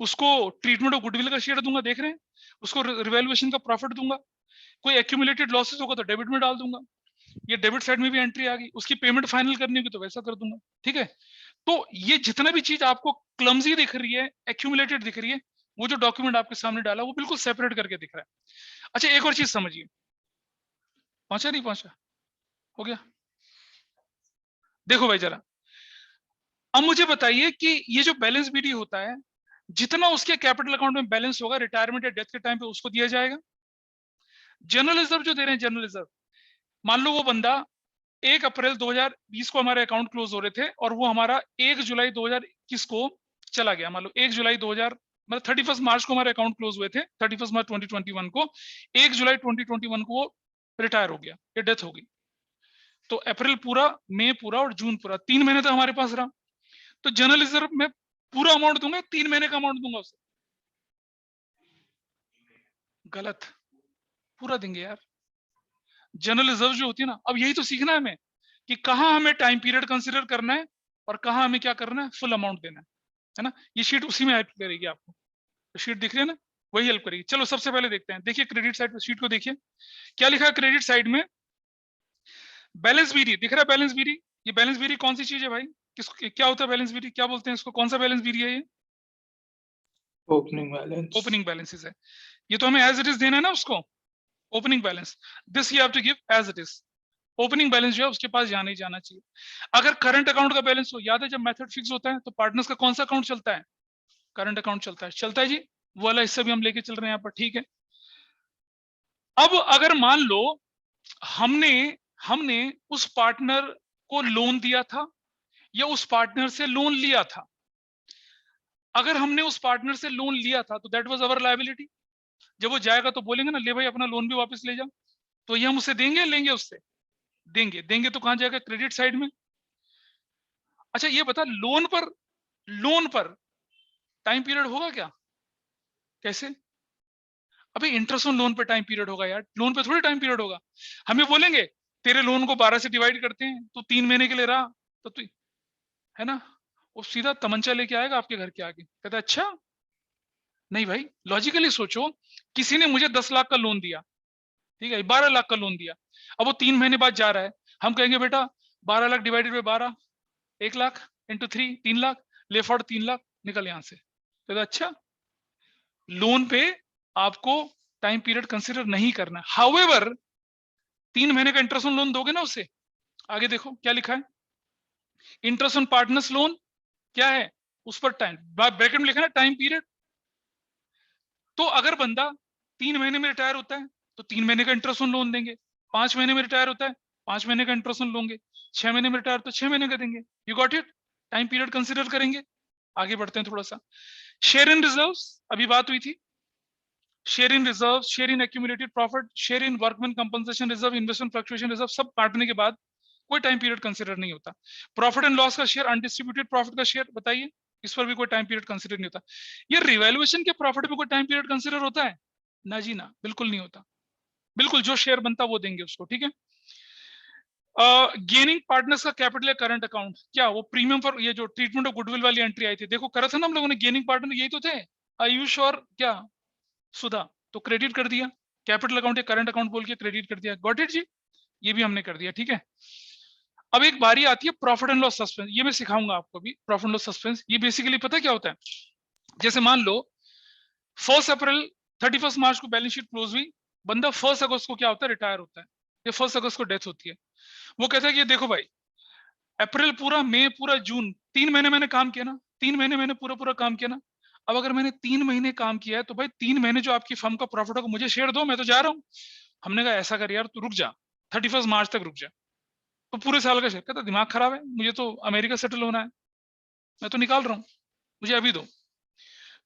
S1: उसको ट्रीटमेंट ऑफ गुडविल का शेयर दूंगा, देख रहे हैं, उसको रिवैल्यूएशन का प्रॉफिट दूंगा, कोई एक्यूमुलेटेड लॉसेस होगा तो डेबिट में डाल दूंगा, ये डेबिट साइड में भी एंट्री आ गई, उसकी पेमेंट फाइनल करनी होगी तो वैसा कर दूंगा। ठीक है, तो ये जितना भी चीज आपको क्लमजी दिख रही है, एक्यूमुलेटेड दिख रही है, वो जो डॉक्यूमेंट आपके सामने डाला वो बिल्कुल सेपरेट करके दिख रहा है। अच्छा एक और चीज समझिए, पहुंचा नहीं पहुंचा? हो गया? देखो भाई जरा, अब मुझे बताइए कि ये जो बैलेंस बीडी होता है, जितना उसके कैपिटल अकाउंट में बैलेंस होगा रिटायरमेंट या डेथ के टाइम पे उसको दिया जाएगा। जनरल रिजर्व जो दे रहे हैं, जनरल रिजर्व, मान लो वो बंदा 1 अप्रैल 2020 को हमारे अकाउंट क्लोज हो रहे थे और वो हमारा 1 जुलाई 2021 को चला गया। मान लो 1 जुलाई 2000 मतलब 31 मार्च को हमारे अकाउंट क्लोज हुए थे, 31 मार्च 2021 को, 1 जुलाई 2021 को वो रिटायर हो गया या डेथ हो गई। तो अप्रैल पूरा, मई पूरा और जून पूरा, 3 महीने तो हमारे पास रहा। तो जनरल रिजर्व में पूरा अमाउंट दूंगा, 3 महीने का अमाउंट दूंगा उसे? गलत, पूरा देंगे यार। जनरल रिजर्व जो होती है ना, अब यही तो सीखना है हमें कि कहाँ हमें टाइम पीरियड कंसिडर करना है और कहाँ हमें क्या करना है, फुल अमाउंट देना है ना। ये शीट उसी में हेल्प करेगी आपको, तो शीट दिख रही है ना, वही हेल्प करेगी। चलो सबसे पहले देखते हैं, देखिए क्रेडिट साइड पे शीट को देखिए क्या लिखा है। क्रेडिट साइड में बैलेंस बीडी दिख रहा है, बैलेंस बीडी। ये बैलेंस बीडी कौन सी चीज है भाई, किसको क्या होता है बैलेंस बीडी, क्या बोलते हैं इसको, कौन सा बैलेंस बीडी है ये?
S2: Opening balance.
S1: ओपनिंग बैलेंसेस है। ये तो हमें एज इट इज देना है ना उसको, opening balance, this you have to give as it is. Opening balance जो है उसके पास जाना ही जाना चाहिए। अगर करंट अकाउंट का बैलेंस हो, याद है जब मेथड फिक्स होता है तो पार्टनर्स का कौन सा अकाउंट चलता है, करंट अकाउंट चलता है। चलता है जी, वो वाला हिस्सा भी हम लेके चल रहे हैं यहाँ पर, ठीक है। अब अगर मान लो हमने हमने उस पार्टनर को लोन दिया था या उस पार्टनर से लोन लिया था, अगर हमने उस पार्टनर से लोन लिया था तो दैट वाज अवर लायबिलिटी। जब वो जाएगा तो बोलेंगे ना, ले भाई अपना लोन भी वापस ले जाओ, तो ये हम उसे देंगे, लेंगे उससे, देंगे। देंगे तो कहां जाएगा, क्रेडिट साइड में। अच्छा ये बता, लोन पर टाइम पीरियड होगा क्या, कैसे? अभी इंटरेस्ट ऑन लोन पे टाइम पीरियड होगा यार, लोन पे थोड़ी टाइम पीरियड होगा। हमें बोलेंगे तेरे लोन को 12 से डिवाइड करते हैं, तो 3 महीने के लिए रहा, तो तू, है ना, वो सीधा तमंचा लेके आएगा आपके घर के आगे, कहता है अच्छा। नहीं भाई, लॉजिकली सोचो, किसी ने मुझे 10 लाख का लोन दिया, ठीक है, 12 लाख का लोन दिया, अब वो 3 महीने बाद जा रहा है, हम कहेंगे बेटा 12 lakh divided by 12, 1 lakh into 3, 3 lakh, ले फॉर 3 लाख, निकल यहां से। तो अच्छा, लोन पे आपको टाइम पीरियड कंसिडर नहीं करना। हाउएवर 3 महीने का इंटरेस्ट ऑन लोन दोगे ना उसे, आगे देखो क्या लिखा है, इंटरेस्ट ऑन पार्टनर्स लोन क्या है, उस पर टाइम ब्रैकेट में लिखा है टाइम पीरियड। तो अगर बंदा 3 महीने में रिटायर होता है तो 3 महीने का इंटरेस्ट ऑन लोन देंगे, 5 महीने में रिटायर होता है 5 महीने का इंटरेस्ट ऑन लोन, 6 महीने में रिटायर तो 6 महीने का देंगे। You got it, time period consider करेंगे। आगे बढ़ते हैं थोड़ा सा, शेयर इन रिजर्व्स, अभी बात हुई थी, share in reserve, share in accumulated profit, share in workman compensation reserve, investment fluctuation reserve, सब काटने के बाद कोई टाइम पीरियड कंसिडर नहीं होता। प्रॉफिट एंड लॉस का शेयर, अनडिस्ट्रीब्यूटेड प्रॉफिट का शेयर, बताइए, इस पर भी कोई टाइम पीरियड कंसिडर नहीं होता। ये रिवैल्यूएशन के प्रॉफिट में कोई टाइम पीरियड कंसिडर होता है ना जी ना, बिल्कुल नहीं होता, बिल्कुल जो शेयर बनता वो देंगे उसको, ठीक है। गेनिंग पार्टनर्स का कैपिटल या करंट अकाउंट, क्या वो प्रीमियम पर, ये जो ट्रीटमेंट ऑफ गुडविल वाली एंट्री आई थी, देखो करा था ना हम लोगों ने, गेनिंग पार्टनर यही तो थे, आयुष और क्या सुधा, तो क्रेडिट कर दिया, कैपिटल अकाउंट या करंट अकाउंट बोल के क्रेडिट कर दिया, गॉट इट जी, ये भी हमने कर दिया, ठीक है। अब एक बारी आती है प्रॉफिट एंड लॉस सस्पेंस, ये मैं सिखाऊंगा आपको भी, प्रॉफिट एंड लॉस सस्पेंस। ये बेसिकली पता क्या होता है, जैसे मान लो 1 अप्रैल 31 मार्च को बैलेंस शीट क्लोज हुई, बंदा 1 अगस्त को क्या होता है, रिटायर होता है, या 1 अगस्त को डेथ होती है। वो कहता है कि देखो भाई, अप्रैल पूरा, मई पूरा, जून, 3 महीने मैंने काम किया ना, 3 महीने मैंने पूरा पूरा काम किया ना, अब अगर मैंने 3 महीने काम किया है तो भाई 3 महीने जो आपकी फर्म का प्रॉफिट होगा मुझे शेयर दो, मैं तो जा रहा हूँ। हमने कहा ऐसा कर यार, तू रुक जा, 31 मार्च तक रुक जा, तो पूरे साल का शेयर। कहता दिमाग खराब है, मुझे तो अमेरिका सेटल होना है, मैं तो निकाल रहा हूँ, मुझे अभी दो।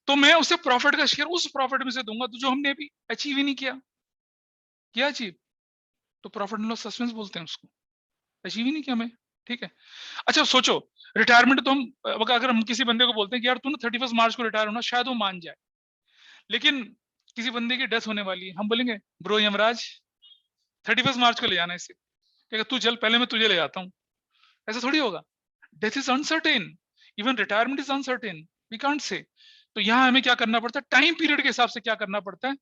S1: तो मैं उसे प्रॉफिट का शेयर उस प्रॉफिट में से दूंगा तो जो हमने अभी अचीव ही नहीं किया अचीव, तो प्रॉफिट एंड लॉस सस्पेंस बोलते हैं उसको, अचीव ही नहीं किया मैं, ठीक है। अच्छा सोचो, रिटायरमेंट तो हम, अगर हम किसी बंदे को बोलते हैं कि यार तू ना 31 मार्च को रिटायर होना, शायद वो मान जाए, लेकिन किसी बंदे की डेथ होने वाली है, हम बोलेंगे ब्रो यमराज 31 मार्च को ले जाना इसे, कहेगा तू चल पहले मैं तुझे ले जाता हूँ, ऐसा थोड़ी होगा। Death is uncertain, even retirement is uncertain, we can't say. तो यहाँ हमें क्या करना पड़ता है, टाइम पीरियड के हिसाब से क्या करना पड़ता है,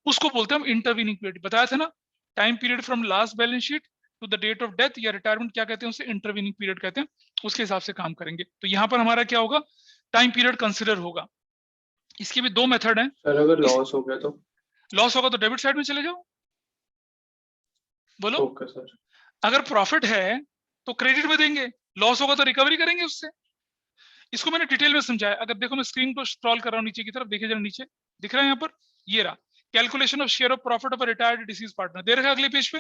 S1: उसको बोलते हैं हम इंटरवीनिंग पीरियड। बताया था ना, time period from last balance sheet to the date of death या रिटायरमेंट क्या कहते हैं, उसे इंटरवीनिंग पीरियड कहते हैं, उसके हिसाब से काम करेंगे। तो यहाँ पर हमारा क्या होगा, टाइम पीरियड कंसिडर होगा। इसके भी 2 मेथड हैं।
S2: सर अगर लॉस हो गया तो?
S1: लॉस होगा तो डेबिट साइड में चले जाओ, बोलो।
S2: Okay sir.
S1: अगर प्रॉफिट है तो क्रेडिट में देंगे, लॉस होगा तो रिकवरी करेंगे उससे। इसको मैंने डिटेल में समझाया। अगर देखो मैं स्क्रीन को स्क्रॉल कर रहा हूँ नीचे की तरफ, देखिए जरा नीचे दिख रहा है यहाँ पर, ये रहा calculation of share of profit of retired deceased partner, दे रखा है अगले पेज पे।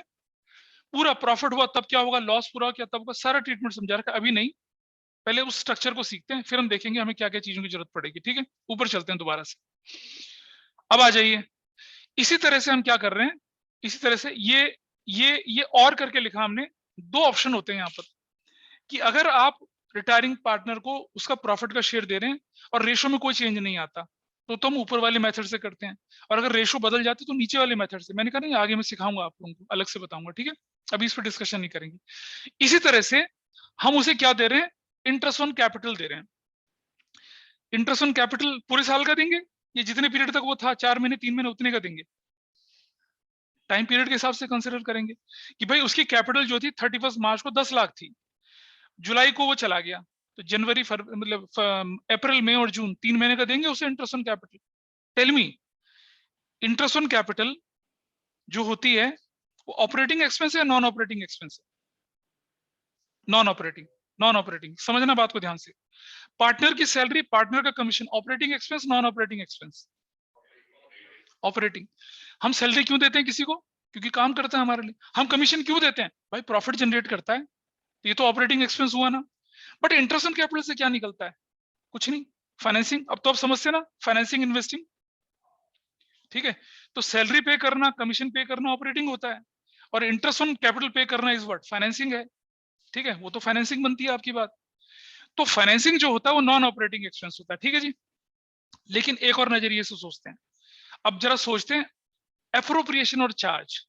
S1: पूरा प्रॉफिट हुआ तब क्या होगा, लॉस पूरा क्या तब होगा, सारा ट्रीटमेंट समझा रखा है। अभी नहीं, पहले उस स्ट्रक्चर को सीखते हैं, फिर हम देखेंगे हमें क्या क्या चीजों की जरूरत पड़ेगी। ठीक है, ऊपर चलते हैं दोबारा से। अब आ जाइए, इसी तरह से हम क्या कर रहे हैं, इसी तरह से ये और करके लिखा हमने। दो ऑप्शन होते हैं यहाँ पर कि अगर आप रिटायरिंग पार्टनर को उसका प्रॉफिट का शेयर दे रहे हैं और रेशो में कोई चेंज नहीं आता, तो हम ऊपर वाले मेथड से करते हैं, और अगर रेशो बदल जाती तो नीचे वाले मेथड से। मैंने कहा नहीं, आगे मैं सिखाऊंगा आप लोगों को, अलग से बताऊंगा। ठीक है, अभी इस पर डिस्कशन नहीं करेंगे। इसी तरह से हम उसे क्या दे रहे हैं, इंटरेस्ट ऑन कैपिटल दे रहे हैं। इंटरेस्ट ऑन कैपिटल पूरे साल का देंगे, ये जितने पीरियड तक वो था, 4 महीने 3 महीने, उतने का देंगे। टाइम पीरियड के हिसाब से कंसिडर करेंगे कि भाई उसकी कैपिटल जो थी 31 मार्च को 10 लाख थी, जुलाई को वो चला गया, तो जनवरी मतलब अप्रैल मई और जून 3 महीने का देंगे उसे interest on capital. Tell me, interest on capital जो होती है वो ऑपरेटिंग एक्सपेंस है या नॉन ऑपरेटिंग एक्सपेंस है? Non operating. नॉन ऑपरेटिंग, समझना बात को ध्यान से। पार्टनर की सैलरी, पार्टनर का commission, operating expense, non operating expense? Operating. हम सैलरी क्यों देते हैं किसी को? क्योंकि काम करता है हमारे लिए। हम कमीशन क्यों देते हैं? भाई प्रॉफिट जनरेट करता है, तो ये तो ऑपरेटिंग एक्सपेंस हुआ ना। बट इंटरेस्ट ऑन कैपिटल से क्या निकलता है? कुछ नहीं, फाइनेंसिंग। अब तो आप समझते ना, फाइनेंसिंग, इन्वेस्टिंग। ठीक है, तो सैलरी पे करना, कमीशन पे करना ऑपरेटिंग होता है, और इंटरेस्ट ऑन कैपिटल पे करना इज व्हाट, फाइनेंसिंग है। ठीक है, वो तो फाइनेंसिंग बनती है आपकी बात। तो फाइनेंसिंग जो होता है वो नॉन ऑपरेटिंग एक्सपेंस होता है। ठीक है जी, लेकिन एक और नजरिए से सोचते हैं। अब जरा सोचते हैं एप्रोप्रिएशन और चार्ज।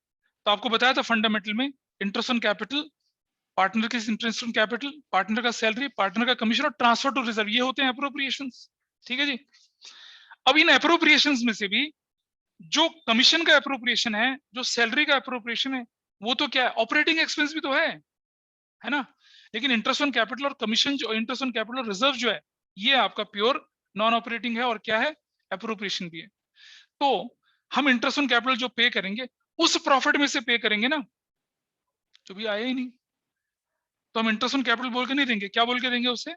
S1: तो आपको बताया था फंडामेंटल में, इंटरेस्ट ऑन कैपिटल, पार्टनर की इंटरेस्ट ऑन कैपिटल, पार्टनर का सैलरी, पार्टनर का कमीशन और ट्रांसफर टू रिजर्व, ये होते हैं एप्रोप्रिएशंस। ठीक है जी। अब इन एप्रोप्रिएशंस में से भी जो कमीशन का एप्रोप्रिएशन है, जो सैलरी का एप्रोप्रिएशन है, वो तो क्या है, ऑपरेटिंग एक्सपेंस भी तो है ना। लेकिन इंटरेस्ट ऑन कैपिटल और कमीशन, जो इंटरेस्ट ऑन कैपिटल और रिजर्व जो है, ये आपका प्योर नॉन ऑपरेटिंग है, और क्या है, एप्रोप्रिएशन भी है। तो हम इंटरेस्ट ऑन कैपिटल जो पे करेंगे उस प्रॉफिट में से पे करेंगे ना, जो भी आया ही नहीं, तो हम इंटरेस्ट ऑन कैपिटल बोल के नहीं देंगे, क्या बोल के देंगे उसे,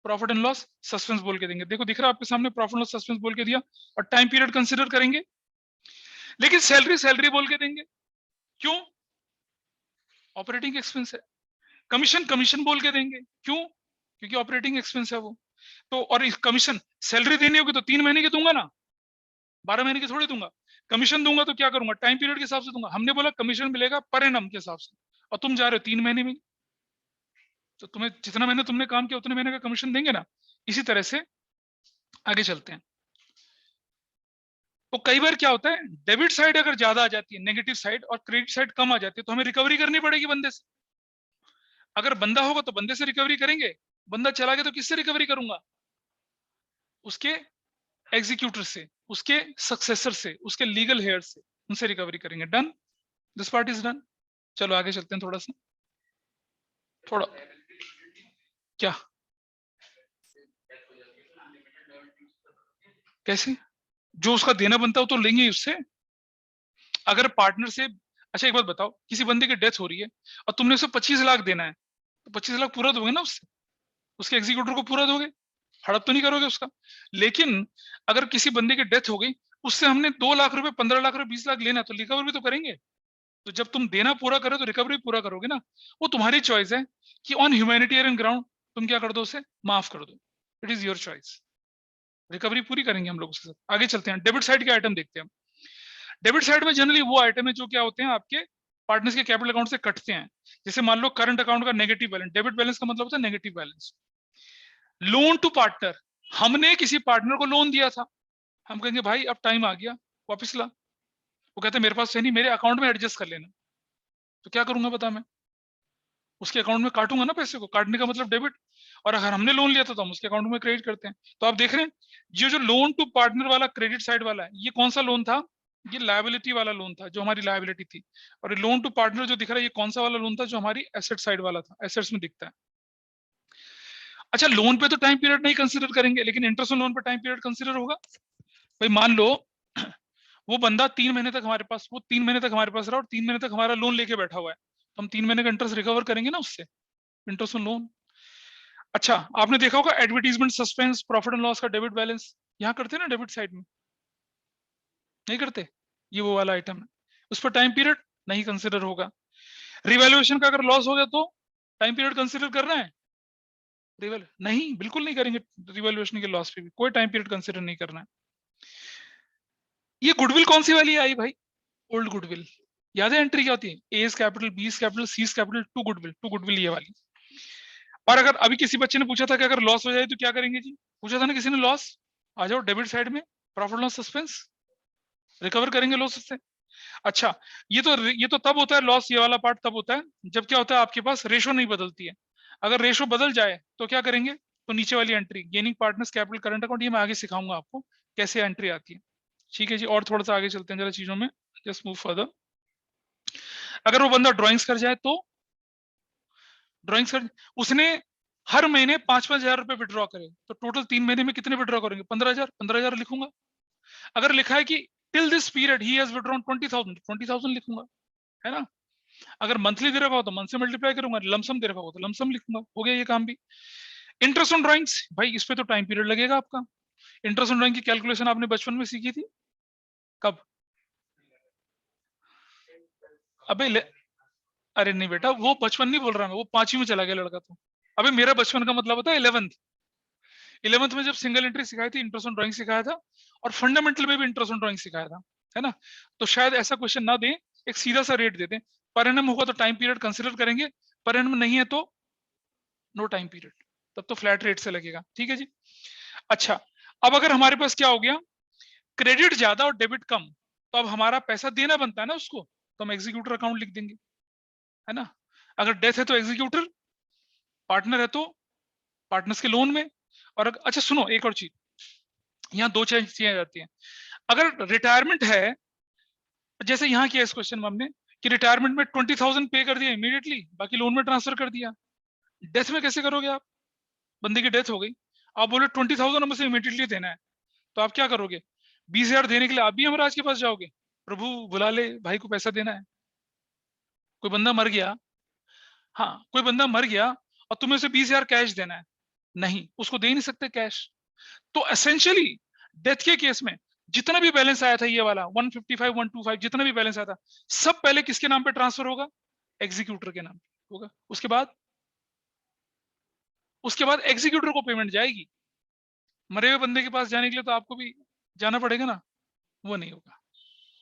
S1: प्रॉफिट एंड लॉस सस्पेंस बोल के देंगे। देखो दिख रहा है आपके सामने, प्रॉफिट लॉस सस्पेंस बोल के दिया, और टाइम पीरियड कंसीडर करेंगे। लेकिन सैलरी सैलरी बोल के देंगे, क्यों, ऑपरेटिंग एक्सपेंस है। कमीशन कमीशन बोल के देंगे, क्यों, क्योंकि ऑपरेटिंग एक्सपेंस है वो। तो और इस कमीशन, सैलरी देनी होगी तो 3 महीने की दूंगा ना, 12 महीने की थोड़ी दूंगा। कमीशन दूंगा तो क्या करूंगा, टाइम पीरियड के हिसाब से दूंगा। हमने बोला कमीशन मिलेगा पर एनम के हिसाब से, और तुम जा रहे हो 3 महीने में, तो तुम्हें जितना महीने तुमने काम किया उतने महीने का कमीशन देंगे ना। इसी तरह से आगे चलते हैं। तो कई बार क्या होता है, डेबिट साइड अगर ज्यादा आ जाती है, नेगेटिव साइड, और क्रेडिट साइड कम आ जाती है, तो हमें रिकवरी करनी पड़ेगी बंदे से। अगर बंदा होगा तो बंदे से रिकवरी करेंगे, बंदा चला गया तो किससे रिकवरी करूंगा, उसके एग्जीक्यूटर से, उसके सक्सेसर से, उसके लीगल हेयर से, उनसे रिकवरी करेंगे। Done, this part is done. चलो आगे चलते हैं थोड़ा सा, थोड़ा क्या, कैसे, जो उसका देना बनता है वो तो लेंगे ही उससे। अगर पार्टनर से, अच्छा एक बात बताओ, किसी बंदे की डेथ हो रही है और तुमने उसे 25 लाख देना है, तो 25 लाख पूरा दोगे ना उससे, उसके एग्जीक्यूटर को पूरा दोगे, हड़प तो नहीं करोगे उसका। लेकिन अगर किसी बंदे की डेथ हो गई, उससे हमने 2 लाख रुपए, 15 लाख रुपए, 20 लाख लेना, तो रिकवर भी तो करेंगे। तो जब तुम देना पूरा करो तो रिकवरी पूरा करोगे ना। वो तुम्हारी चॉइस है कि ऑन ह्यूमैनिटेरियन ग्राउंड तुम क्या कर दो, उसे माफ कर दो, it is your choice. Recovery पूरी करेंगे हम लोग उसके साथ। आगे चलते हैं, डेबिट साइड के आइटम देखते हैं। डेबिट साइड में जनरली वो आइटम है जो क्या होते हैं, आपके पार्टनर्स के कैपिटल अकाउंट से कटते हैं। जैसे मान लो करंट अकाउंट का नेगेटिव बैलेंस, डेबिट बैलेंस का मतलब होता है negative balance. Loan to partner, हमने किसी पार्टनर को लोन दिया था, हम कहेंगे भाई अब टाइम आ गया वापस ला, वो कहते हैं मेरे पास है नहीं, मेरे अकाउंट में एडजस्ट कर लेना। तो क्या करूंगा बता, मैं उसके अकाउंट में काटूंगा ना पैसे को, काटने का मतलब डेबिट। और अगर हमने लोन लिया था तो हम उसके अकाउंट में क्रेडिट करते हैं। तो आप देख रहे हैं, ये जो लोन टू पार्टनर वाला क्रेडिट साइड वाला है, ये कौन सा लोन था, ये लायबिलिटी वाला लोन था, जो हमारी लायबिलिटी थी। और लोन टू पार्टनर जो दिख रहा है, ये कौन सा वाला लोन था, जो हमारी एसेट साइड वाला था, एसेट्स में दिखता है। अच्छा, लोन पे तो टाइम पीरियड नहीं कंसिडर करेंगे, लेकिन इंटरेस्ट ऑन लोन पे टाइम पीरियड कंसिडर होगा। भाई मान लो वो बंदा 3 महीने तक हमारे पास, वो 3 महीने तक हमारे पास रहा और 3 महीने तक हमारा लोन लेके बैठा हुआ है, तो हम 3 महीने का इंटरेस्ट रिकवर करेंगे ना उससे, इंटरेस्ट ऑन लोन। अच्छा, आपने देखा होगा advertisement suspense profit and loss का डेबिट बैलेंस यहाँ करते हैं ना डेबिट साइड में, नहीं करते? ये वो वाला आइटम है, उस पर टाइम पीरियड नहीं कंसिडर होगा। रिवैल्यूएशन का अगर लॉस हो गया तो टाइम पीरियड कंसिडर करना है? नहीं, बिल्कुल नहीं करेंगे। रिवैल्यूएशन के लॉस पे भी कोई टाइम पीरियड कंसिडर नहीं करना है। ये गुडविल कौन सी वाली आई भाई? Old goodwill. याद है एंट्री क्या होती है? A's capital, B's capital, C's capital, to goodwill ये वाली। और अगर अभी किसी बच्चे ने पूछा था कि अगर लॉस हो जाए तो क्या करेंगे जी, पूछा था ना किसी ने लॉस, आ जाओ डेबिट साइड में, प्रॉफिट लॉस सस्पेंस, रिकवर करेंगे लॉस से। अच्छा, ये तो तब होता है लॉस, ये वाला पार्ट तब होता है जब क्या होता है आपके पास रेशो नहीं बदलती है। अगर रेशो बदल जाए तो क्या करेंगे? तो नीचे वाली entry gaining partners capital current account, ये मैं आगे सिखाऊंगा आपको कैसे एंट्री आती है। ठीक है जी, और थोड़ा सा आगे चलते हैं जरा चीजों में, जस्ट मूव फर्दर। अगर वो बंदा ड्रॉइंग्स कर जाए तो ड्रॉइंग्स कर, उसने हर महीने 5-5 हजार रुपए विड्रॉ करे तो टोटल 3 महीने में कितने विड्रॉ करेंगे? 15,000 लिखूंगा। अगर लिखा है कि till this period he has withdrawn 20,000 लिखूंगा, है ना? अगर मंथली दे रखा हो तो मंथ से मल्टीप्लाई करूंगा, लमसम दे रखा हो तो लमसम लिखूंगा, हो गया ये काम भी। इंटरेस्ट ऑन ड्रॉइंग्स, भाई इस पे तो टाइम पीरियड लगेगा आपका। इंटरेस्ट ऑन ड्रॉइंग की कैलकुलेशन आपने बचपन में सीखी थी, कब? अरे नहीं बेटा, वो बचपन नहीं बोल रहा मैं, वो 5वीं में चला गया लड़का तो। अबे मेरा बचपन का मतलब होता है 11th में, जब सिंगल एंट्री सिखाई थी, इंटरेस्ट ऑन ड्राइंग सिखाया था, और फंडामेंटल में भी इंटरेस्ट ऑन ड्राइंग सिखाया था, है ना? तो शायद ऐसा क्वेश्चन ना दें, एक सीधा सा रेट दे दें। पर एनम होगा तो टाइम पीरियड कंसिडर करेंगे, पर एनम नहीं है तो नो टाइम पीरियड, तब तो फ्लैट रेट से लगेगा। ठीक है जी। अच्छा, अब अगर हमारे पास क्या हो गया, क्रेडिट ज्यादा और डेबिट कम, तो अब हमारा पैसा देना बनता है ना उसको, तो हम एग्जीक्यूटर अकाउंट लिख देंगे, है ना? अगर डेथ है तो एग्जीक्यूटर, पार्टनर है तो पार्टनर्स के लोन में। और अच्छा सुनो, एक और चीज, यहाँ दो चीजें आ जाती हैं। अगर रिटायरमेंट है, जैसे यहाँ किया इस क्वेश्चन में हमने कि रिटायरमेंट में 20,000 पे कर दिया इमीडिएटली, बाकी लोन में ट्रांसफर कर दिया। डेथ में कैसे करोगे आप? बंदे की डेथ हो गई, आप बोले 20,000 हमें इमीडिएटली देना है, तो आप क्या करोगे? 20,000 देने के लिए आप भी यमराज के पास जाओगे, प्रभु बुला ले, भाई को पैसा देना है। कोई बंदा मर गया, हाँ कोई बंदा मर गया और तुम्हें उसे 20,000 कैश देना है, नहीं उसको दे नहीं सकते कैश। तो एसेंशियली डेथ के केस में जितना भी बैलेंस आया था, ये वाला 155, 125 जितना भी बैलेंस आया था, सब पहले किसके नाम पे ट्रांसफर होगा? एग्जीक्यूटर के नाम पे होगा। उसके बाद एग्जीक्यूटर को पेमेंट जाएगी। मरे हुए बंदे के पास जाने के लिए तो आपको भी जाना पड़ेगा ना, वो नहीं होगा।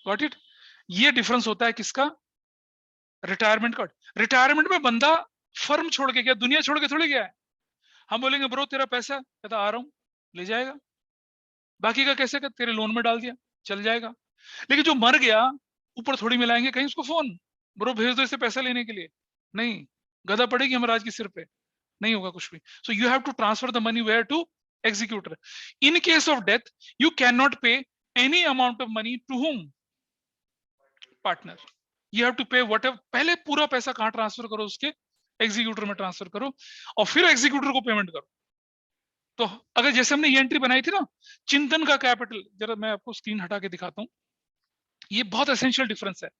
S1: Got it? ये डिफरेंस होता है किसका? रिटायरमेंट का। रिटायरमेंट में बंदा फर्म छोड़ के गया, दुनिया छोड़ के थोड़ी गया है। हम बोलेंगे ब्रो तेरा पैसा, कहता आ रहा हूं, ले जाएगा। बाकी का कैसे कर, तेरे लोन में डाल दिया, चल जाएगा। लेकिन जो मर गया, ऊपर थोड़ी मिलाएंगे कहीं उसको फोन, ब्रो भेज दो इसे पैसा लेने के लिए, नहीं, गदा पड़ेगी हमारा के सिर पे, नहीं होगा कुछ भी। So you have to transfer the money where to executor. In case of death you can not pay any amount of money to whom? Partner. You have to pay whatever, पहले पूरा पैसा कहां ट्रांसफर करो? उसके एग्जीक्यूटर में ट्रांसफर करो और फिर एग्जीक्यूटर को पेमेंट करो। तो अगर जैसे हमने ये एंट्री बनाई थी ना, चिंतन का कैपिटल, जरा मैं आपको स्क्रीन हटा के दिखाता हूं, ये बहुत एसेंशियल डिफरेंस है।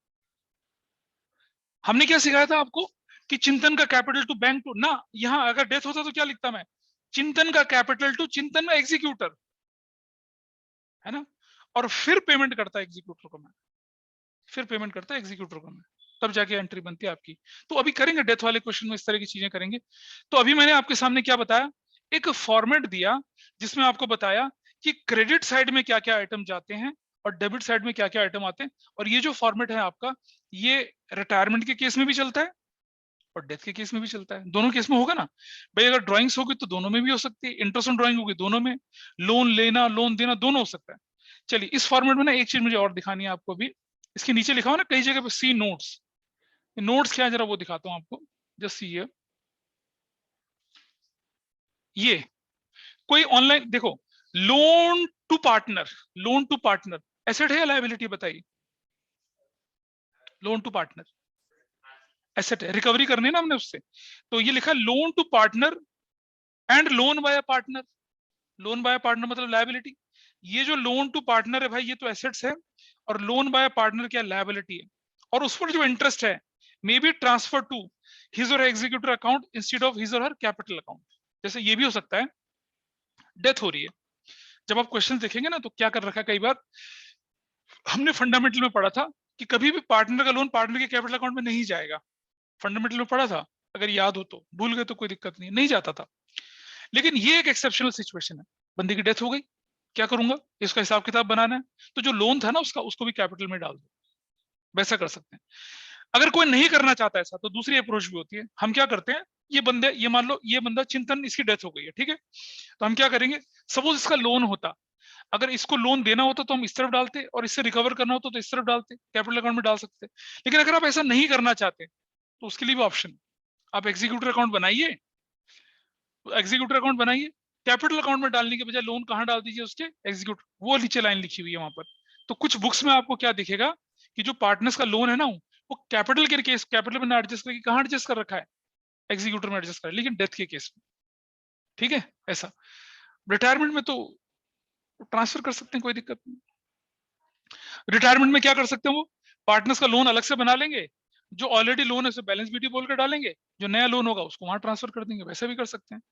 S1: हमने क्या सिखाया था आपको कि चिंतन का कैपिटल टू बैंक टू ना, यहां अगर डेथ होता तो क्या लिखता मैं? चिंतन का कैपिटल टू चिंतन में एग्जीक्यूटर, है ना? और फिर पेमेंट करता है एग्जीक्यूटर को मैं, फिर पेमेंट करता है एग्जीक्यूटर को मैं, तब जाके एंट्री बनती है आपकी। तो अभी करेंगे डेथ वाले क्वेश्चन में इस तरह की चीजें करेंगे। तो अभी मैंने आपके सामने क्या बताया, एक फॉर्मेट दिया जिसमें आपको बताया कि क्रेडिट साइड में क्या क्या आइटम जाते हैं और डेबिट साइड में क्या क्या आइटम आते हैं। और ये जो फॉर्मेट है आपका, ये रिटायरमेंट के केस में भी चलता है और डेथ के केस में भी चलता है, दोनों केस में होगा ना भाई। अगर ड्राइंग्स होगी तो दोनों में भी हो सकती है, इंटरेस्ट ऑन ड्राइंग होगी दोनों में, लोन लेना लोन देना दोनों हो सकता है। चलिए इस फॉर्मेट में ना एक चीज मुझे और दिखानी है आपको भी, इसके नीचे लिखा हो ना कई जगह पे सी नोट्स, नोट्स क्या है जरा वो दिखाता हूं आपको, जस्ट सी हियर। ये कोई ऑनलाइन देखो, लोन टू पार्टनर एसेट है या लायबिलिटी बताइए? लोन टू पार्टनर एसेट है, रिकवरी करनी है ना हमने उससे। तो ये लिखा loan to partner and loan by partner. Loan by partner मतलब लायबिलिटी। ये जो लोन टू पार्टनर है भाई, ये तो एसेट्स है, और लोन बाय पार्टनर क्या लायबिलिटी है। और उस पर जो इंटरेस्ट है may be transfer to his or executor account instead of his or her capital account. जैसे ये भी हो सकता है डेथ हो रही है। जब आप क्वेश्चन देखेंगे ना तो क्या कर रखा है, कई बार हमने फंडामेंटल में पढ़ा था कि कभी भी पार्टनर का लोन पार्टनर के कैपिटल अकाउंट में नहीं जाएगा। फंडामेंटल में पढ़ा था, अगर याद हो तो, भूल गए तो कोई दिक्कत नहीं जाता था। लेकिन ये एक एक्सेप्शनल सिचुएशन है, बंदे की डेथ हो गई, क्या करूंगा, इसका हिसाब किताब बनाना है, तो जो लोन था ना उसको भी कैपिटल में डाल दो, वैसा कर सकते हैं। अगर कोई नहीं करना चाहता ऐसा तो दूसरी अप्रोच भी होती है। हम क्या करते हैं, ये मान लो ये बंदा चिंतन, इसकी डेथ हो गई है, ठीक है, तो हम क्या करेंगे, सपोज इसका लोन होता, अगर इसको लोन देना होता तो हम इस तरफ डालते, और इससे रिकवर करना होता तो इस तरफ डालते, कैपिटल अकाउंट में डाल सकते। लेकिन अगर आप ऐसा नहीं करना चाहते तो उसके लिए भी ऑप्शन, आप एग्जीक्यूटर अकाउंट बनाइए, कैपिटल अकाउंट में डालने के बजाय लोन कहाँ डाल दीजिए, उसके एग्जीक्यूटर, वो नीचे लाइन लिखी हुई है वहां पर। तो कुछ बुक्स में आपको क्या दिखेगा कि जो पार्टनर्स का लोन है ना वो कैपिटल के केस, कैपिटल में एडजस्ट करके कहाँ एडजस्ट कर रखा है, एग्जीक्यूटर में एडजस्ट कर, लेकिन डेथ के केस में, ठीक है। ऐसा रिटायरमेंट में तो ट्रांसफर कर सकते हैं, कोई दिक्कत नहीं। रिटायरमेंट में क्या कर सकते हैं, वो पार्टनर्स का लोन अलग से बना लेंगे, जो ऑलरेडी लोन है उसे बैलेंस बीटी बोल कर डालेंगे, जो नया लोन होगा उसको वहां ट्रांसफर कर देंगे, वैसा भी कर सकते हैं।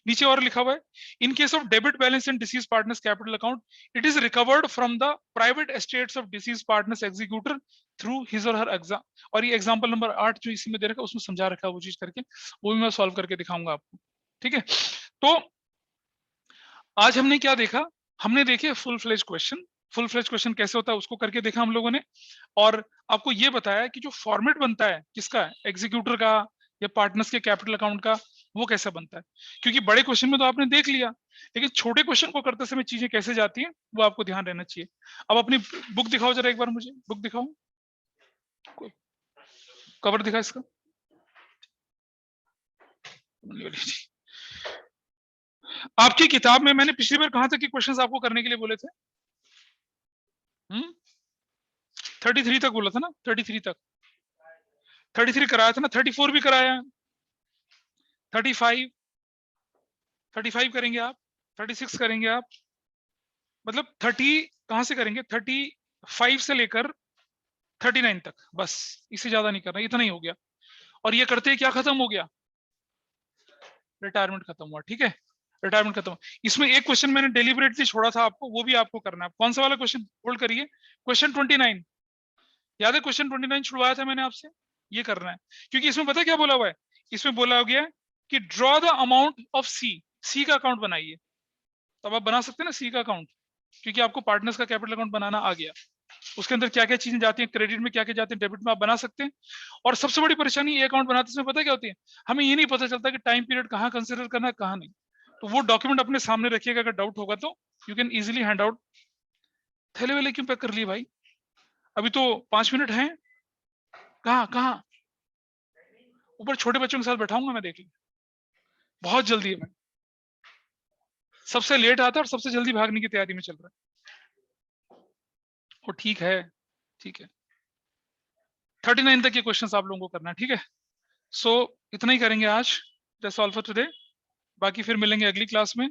S1: नीचे और लिखा हुआ है, इन case of debit balance in disease partners capital account, it is recovered from the private estates of disease partners executor through his or her exam. और ये एग्जाम्पल नंबर 8 जो इसी में दे रखा है उसमें समझा रखा है वो चीज करके, वो भी मैं सॉल्व करके दिखाऊंगा आपको, ठीक है। तो आज हमने क्या देखा, हमने देखे फुल फ्लेज क्वेश्चन कैसे होता है उसको करके देखा हम लोगों ने, और आपको ये बताया कि जो फॉर्मेट बनता है किसका, एग्जीक्यूटर का या पार्टनर्स के कैपिटल अकाउंट का, वो कैसे बनता है। क्योंकि बड़े क्वेश्चन में तो आपने देख लिया, लेकिन छोटे क्वेश्चन को करते समय चीजें कैसे जाती हैं वो आपको ध्यान रहना चाहिए। अब अपनी बुक दिखाओ जरा एक बार, मुझे बुक दिखाओ, कवर दिखा इसका, आपकी किताब में मैंने पिछली बार कहां तक के क्वेश्चंस आपको करने के लिए बोले थे, 33 तक बोला था ना, 33 तक, 33 कराया था ना, 34 भी कराया, 35 करेंगे आप, 36 करेंगे आप, मतलब 30 कहां से करेंगे, 35 से लेकर 39 तक, बस इससे ज्यादा नहीं करना, इतना ही हो गया। और ये करते ही क्या खत्म हो गया, रिटायरमेंट खत्म हुआ, ठीक है, रिटायरमेंट खत्म। इसमें एक क्वेश्चन मैंने डेलिबरेटली छोड़ा था आपको, वो भी आपको करना है। कौन सा वाला क्वेश्चन, होल्ड करिए, क्वेश्चन 29, याद है क्वेश्चन 29 छुड़वाया था मैंने आपसे, ये करना है। क्योंकि इसमें पता क्या बोला हुआ है, इसमें बोला गया कि ड्रॉ द अमाउंट ऑफ सी का अकाउंट बनाइए। तो अब आप बना सकते हैं ना सी का अकाउंट, क्योंकि आपको पार्टनर्स का कैपिटल अकाउंट बनाना आ गया, उसके अंदर क्या क्या चीजें जाती हैं, क्रेडिट में क्या क्या जाती है, डेबिट में आप बना सकते हैं। और सबसे बड़ी परेशानी ये अकाउंट बनाते समय पता क्या होती है, हमें ये नहीं पता चलता कि टाइम पीरियड कहाँ कंसिडर करना है कहाँ नहीं। तो वो डॉक्यूमेंट अपने सामने रखिएगा, अगर डाउट होगा तो you can easily hand out. थैले वेले क्यों पैक कर लिए भाई, अभी तो 5 मिनट हैं, कहाँ कहाँ, ऊपर छोटे बच्चों के साथ बैठाऊंगा मैं, देख ली, बहुत जल्दी है, मैं सबसे लेट आता है और सबसे जल्दी भागने की तैयारी में चल रहा है। वो ठीक है, ठीक है, 39 तक के क्वेश्चंस आप लोगों को करना है, ठीक है। सो इतना ही करेंगे आज, दैट्स ऑल फॉर टुडे। बाकी फिर मिलेंगे अगली क्लास में।